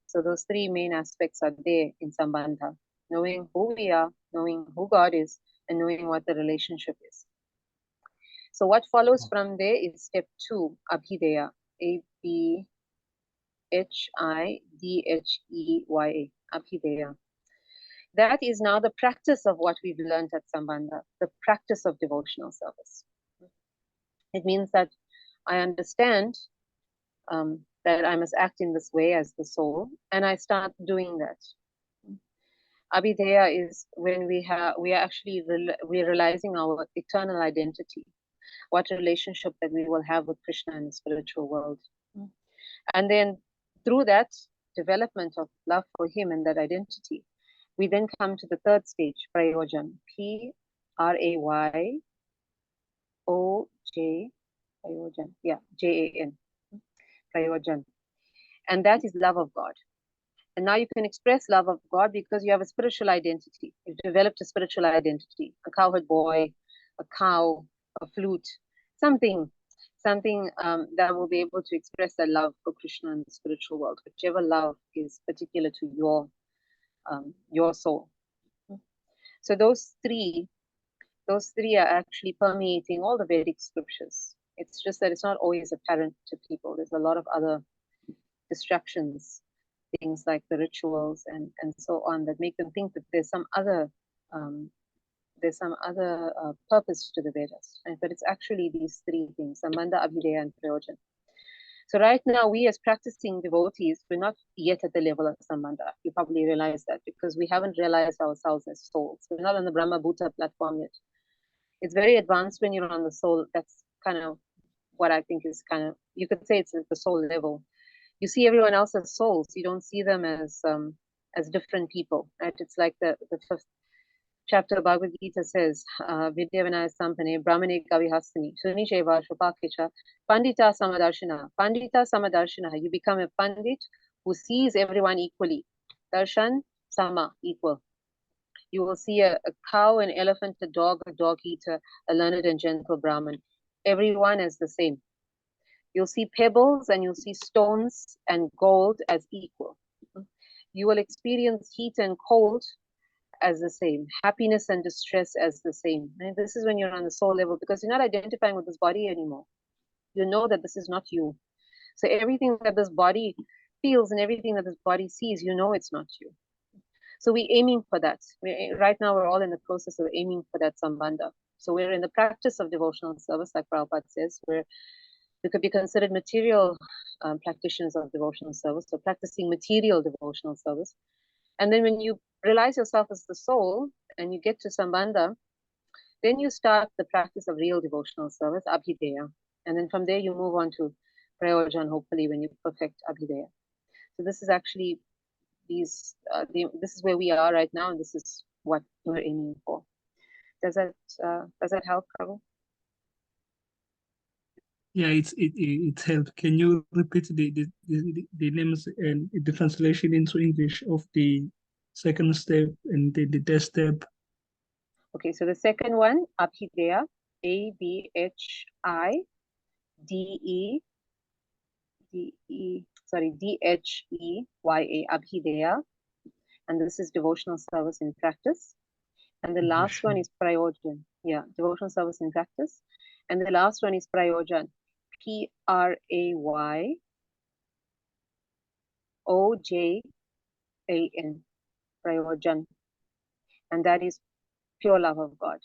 So those three main aspects are there in Sambandha: knowing who we are, knowing who God is, and knowing what the relationship is. So what follows from there is step 2, Abhideya, Abhidheya, Abhideya. That is now the practice of what we've learned at Sambandha, the practice of devotional service. It means that I understand that I must act in this way as the soul, and I start doing that. Abhideya is when we are actually we're realizing our eternal identity, what relationship that we will have with Krishna in the spiritual world. And then through that development of love for him and that identity, we then come to the third stage, Prayojan. P-R-A-Y-O-J, Prayojan. Yeah, J-A-N. Prayojan. And that is love of God. And now you can express love of God because you have a spiritual identity. You've developed a spiritual identity, a cowherd boy, a cow, a flute, something that will be able to express that love for Krishna in the spiritual world, whichever love is particular to your soul. So those three are actually permeating all the Vedic scriptures. It's just that it's not always apparent to people. There's a lot of other distractions, things like the rituals and so on, that make them think that there's some other purpose to the Vedas, right? But it's actually these three things: Sambandha, Abhideya, and Prayojan. So right now, we as practicing devotees, we're not yet at the level of Sambandha. You probably realize that because we haven't realized ourselves as souls. We're not on the Brahma Bhuta platform yet. It's very advanced when you're on the soul. That's kind of what I think is kind of, you could say it's at the soul level. You see everyone else as souls. You don't see them as different people, right? It's like the fifth chapter of Bhagavad Gita says, Vidya Vinaya Sampane, Brahmane Kavihastani, Suni Sheva Shupakecha, Pandita Samadarshina. Pandita Samadarshina. You become a Pandit who sees everyone equally. Darshan, Sama, equal. You will see a cow, an elephant, a dog eater, a learned and gentle Brahmin. Everyone is the same. You'll see pebbles and you'll see stones and gold as equal. You will experience heat and cold as the same, happiness and distress as the same. And this is when you're on the soul level, because you're not identifying with this body anymore. You know that this is not you. So everything that this body feels and everything that this body sees, you know it's not you. So we're aiming for that. Right now, we're all in the process of aiming for that Sambandha. So we're in the practice of devotional service, like Prabhupada says, where we could be considered material practitioners of devotional service, so practicing material devotional service. And then when you realize yourself as the soul and you get to Sambandha, then you start the practice of real devotional service, Abhideya. And then from there you move on to Prayojan, hopefully, when you perfect Abhideya. So this is actually this is where we are right now, and this is what we're aiming for. Does that help, Prabhu? Yeah, it helped. Can you repeat the names and the translation into English of the second step and the third step? Okay, so the second one, Abhideya, Abhideya, Abhideya, and this is devotional service in practice. And the last one is Prayojan. Yeah, devotional service in practice. And the last one is Prayojan, Prayojan, Prayojan. And that is pure love of God.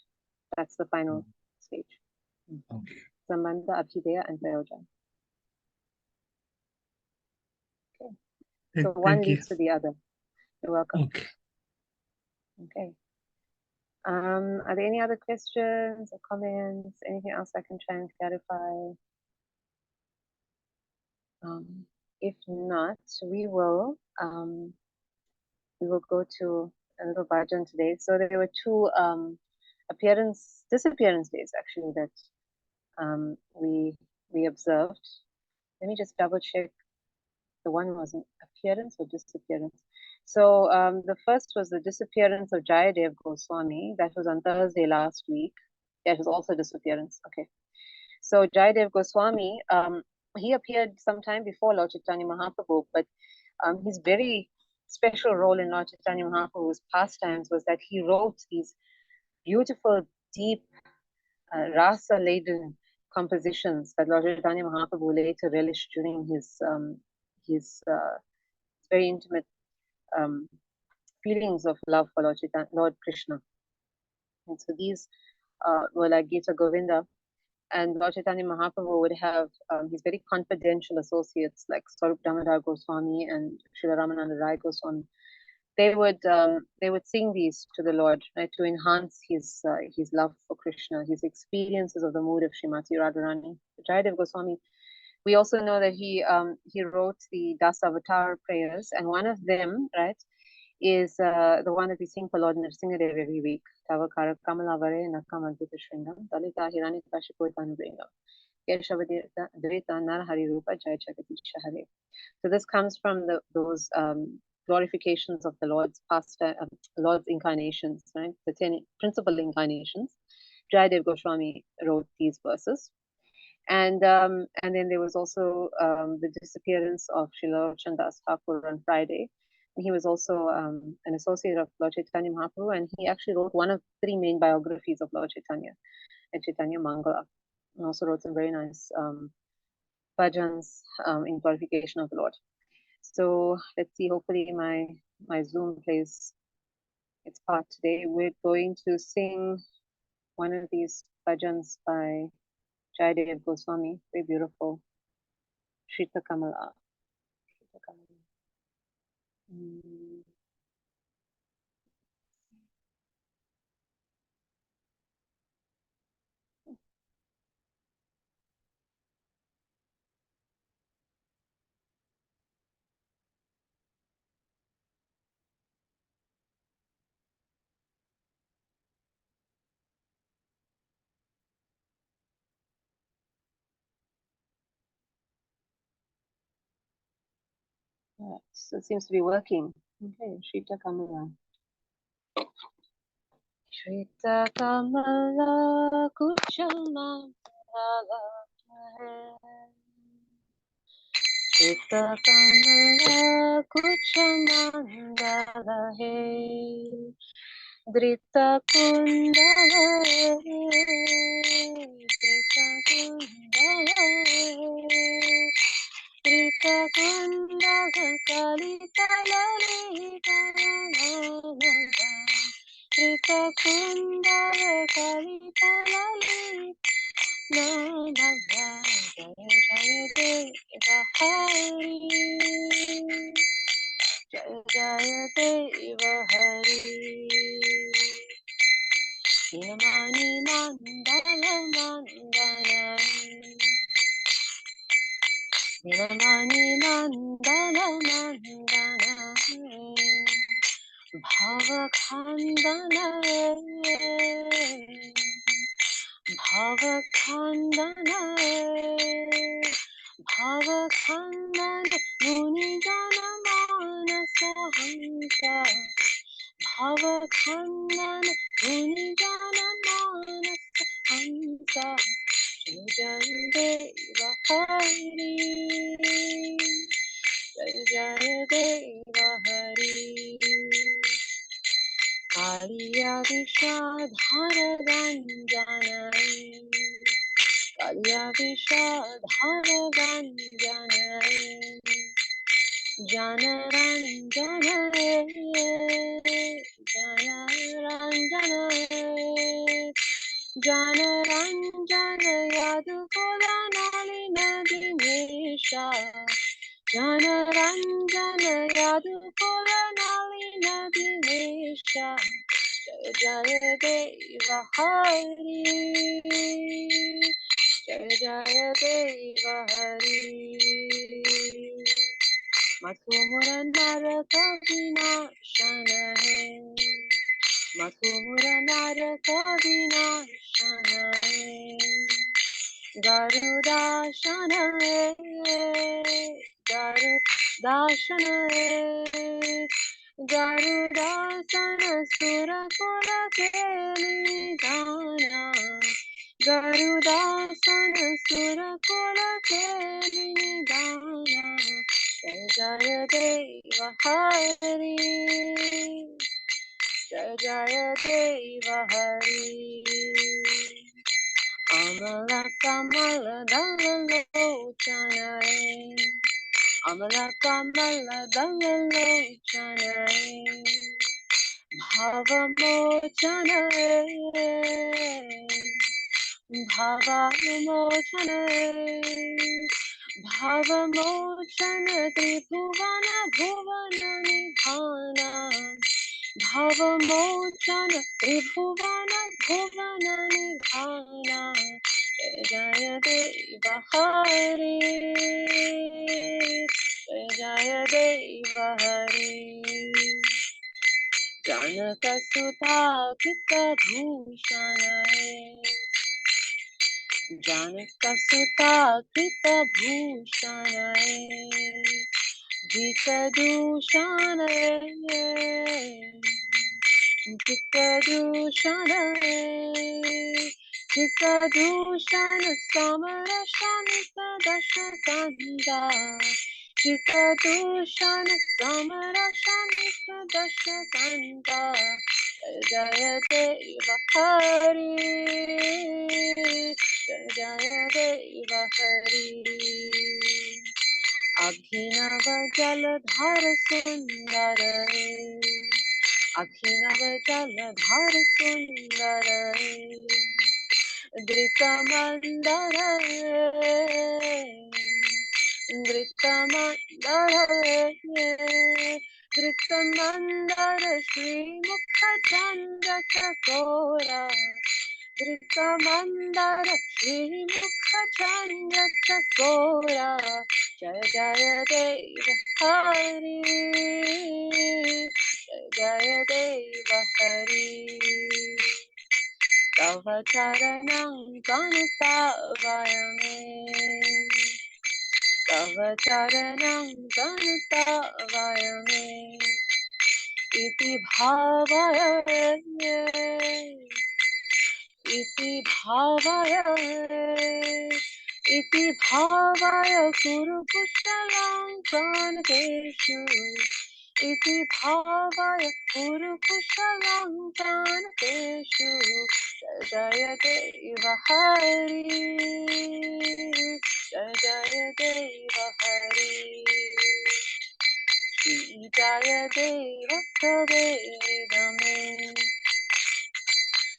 That's the final stage. Okay. Sambandha, Abhideya, and Prayojan. Okay. So one leads to the other. You're welcome. Okay. Okay. Are there any other questions or comments? Anything else I can try and clarify? If not, we will go to a little bhajan today. So there were two disappearance days actually that we observed. Let me just double check. The one was an appearance or disappearance. So the first was the disappearance of Jayadev Goswami. That was on Thursday last week. That was also disappearance. Okay. So Jayadev Goswami, he appeared sometime before Lord Chaitanya Mahaprabhu, but his very special role in Lord Chaitanya Mahaprabhu's pastimes was that he wrote these beautiful, deep, rasa-laden compositions that Lord Chaitanya Mahaprabhu later relished during his very intimate feelings of love for Lord Krishna. And so these were like Gita Govinda. And Lord Chaitanya Mahaprabhu would have his very confidential associates like Swarup Damodar Goswami and Srila Ramananda Rai Goswami. They would sing these to the Lord, right, to enhance his love for Krishna, his experiences of the mood of Srimati Radharani. Jayadev Goswami, we also know that he wrote the Das Avatar prayers, and one of them, right, is the one that we sing for Lord Nrsimhadev every week. Tavakara Kamalavare Nakamadvita Shringam Dalita Hirani Kashipotanu Dvita Narahari Rupa Jai Jagatisha Hare. So this comes from those glorifications of the Lord's Lord's incarnations, right? The 10 principal incarnations. Jayadev Goswami wrote these verses. And then there was also the disappearance of Srila Chandas Thakur on Friday. He was also an associate of Lord Chaitanya Mahaprabhu, and he actually wrote one of 3 main biographies of Lord Chaitanya, at Chaitanya Mangala. And also wrote some very nice bhajans in glorification of the Lord. So let's see, hopefully my Zoom plays its part today. We're going to sing one of these bhajans by Jayadev Goswami, very beautiful. Shrita Kamala. Shrita Kamala. All right, so it seems to be working. Okay, Shrita Kamala. Shrita Kamala Kuchamala Shrita Kamala Kuchamala He Drita Kundala Drita Kundala Rita Kunda Kalita Lalita Rita Kunda Kalita Lalita Jaya Deva Hari Jaya Deva Hari Yamani Mandala Mandana Nilamani Mandala Mandana Bhavakhandana Bhavakhandana Bhavakhandana Munijana Manasa Hansa Bhavakhandana Munijana Manasa Hansa Jai Deva Hari Jai Deva Hari Kaliya Vishadhara Ranjana Kaliya Vishadhara Ranjana Jana Ranjana Jana Ranjana Jana Ranjana Yadukola Nalina Dinesha Jana Ranjana Yadukola Nalina Dinesha Jaya Deva Hari Jaya Deva Hari Mathumura Naraka Vinashana Hai Mathumura Naraka Vinashana Hai Garudashana, Garudashana, Garudasana Surakula Kelidana, Garudasana Surakula Kelidana, Jaya Deva Hari, Jaya Deva Hari. Amala Kamala Dalalochanae, Amala Kamala Dalalochanae, Bhavamochanae, Bhavamochanae, Bhavamochana Tribhuvana Bhuvana Nidhana, Bhavamochana Tribhuvana Bhuvana Nidhana, Jaya Deva Hari, Jaya Deva Hari. Janaka Sutta Kita Bhushanae, Janaka Sutta Kita Bhushanae, Jita Dushanae, Jitadushana, Jitadushana Samarashamita Dashakanda, Jitadushana Samarashamita Dashakanda, Jaya Deva Hari, Jaya Deva Hari. Abhinava Jaladhar Sundare, Abhinav Jaladhar Sundare, Drikamandare, Drikamandare, Drikamandara Shri Mukha Chandra Chakora, Drikamandara Shri Mukha Chandra Chakora, Jaya Jaya Deva Hari, Jaya Deva Hari. Tava Charanam Ganutavayame, Tava Charanam Ganutavayame, Iti Bhavaya, Iti Bhavaya, Iti Bhavaya Kuru Kushalam Pranakeshu, Iti Bhavaya Kuru Kushalam Pranakeshu, Jaya Deva Hari, Jaya Deva Hari. Shri Jaya Deva Kavedame,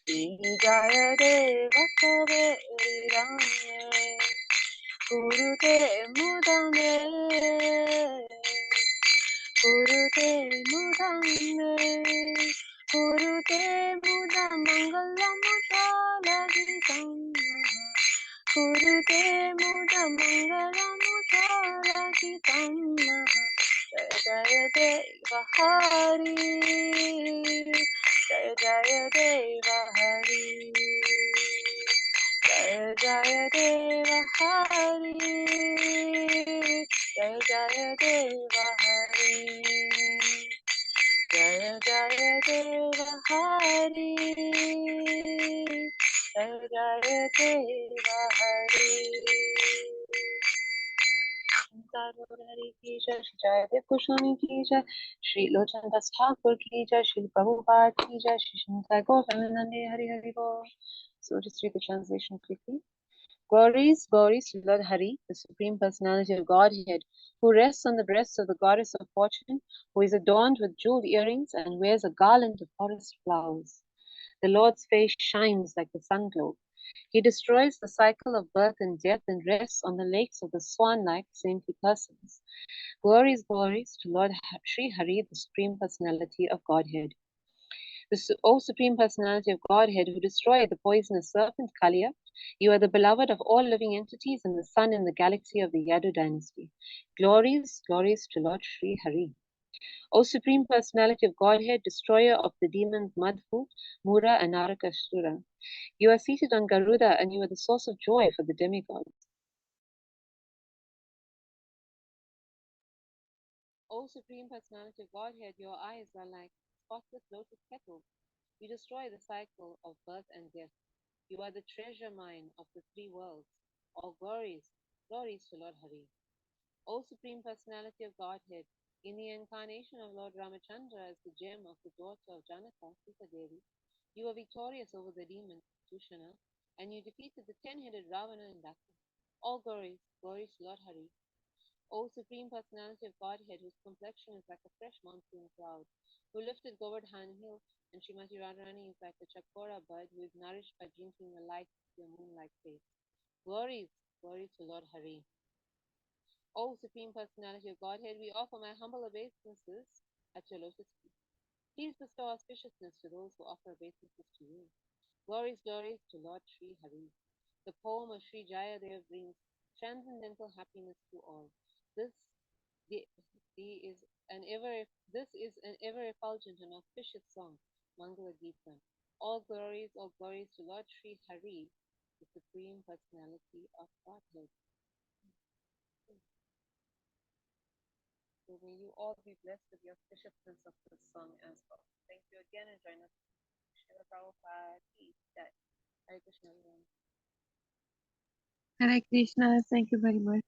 Shri Jaya Deva Kavedame, Gurute Mudame, Gurute Mudame, Gurute Mudamangalamujalagitam, Gurute Mudamangalamujalagitam, Jaya Deva Hari, Jaya Deva Hari, Jaya Deva Hari, Jaya Deva Hari, Jaya Deva Hari, Jaya Deva Hari. Hari ki jai, Shri Jayadev Goswami ki jai, Shri Lochan Das Thakur ki jai, Shri Prabhupada ki jai, Shri Shantai Gaura Premi Devi Hari Hari Bol. So just read the translation quickly. Glories, glories to Lord Hari, the Supreme Personality of Godhead, who rests on the breast of the Goddess of Fortune, who is adorned with jeweled earrings and wears a garland of forest flowers. The Lord's face shines like the sun globe. He destroys the cycle of birth and death and rests on the lakes of the swan-like saintly persons. Glories, glories to Lord Sri Hari, the Supreme Personality of Godhead. O Supreme Personality of Godhead, who destroyed the poisonous serpent Kaliya, you are the beloved of all living entities and the sun in the galaxy of the Yadu dynasty. Glories, glories to Lord Sri Hari. O Supreme Personality of Godhead, destroyer of the demons Madhu, Mura, and Narakasura. You are seated on Garuda, and you are the source of joy for the demigods. O Supreme Personality of Godhead, your eyes are like spotless lotus petals. You destroy the cycle of birth and death. You are the treasure mine of the three worlds. All glories, glories to Lord Hari. O Supreme Personality of Godhead, in the incarnation of Lord Ramachandra as the gem of the daughter of Janaka, Sita Devi, you are victorious over the demon Dushana, and you defeated the 10-headed Ravana in battle. All glories, glories to Lord Hari. O Supreme Personality of Godhead, whose complexion is like a fresh monsoon cloud, who lifted Govardhan Hill, and Srimati Radharani is like a chakora bud who is nourished by drinking the light of your moonlight face. Glories, glories to Lord Hari. O Supreme Personality of Godhead, we offer my humble obeisances at your lotus feet. Please bestow auspiciousness to those who offer obeisances to you. Glories, glories to Lord Sri Hari. The poem of Sri Jayadev brings transcendental happiness to all. This is an ever effulgent and auspicious song, Mangala Gita. All glories to Lord Sri Hari, the Supreme Personality of Godhead. So may you all be blessed with the auspiciousness of this song as well. Thank you again and join us. Srila Prabhupada, peace, that Hare Krishna everyone. Hare Krishna. Thank you very much.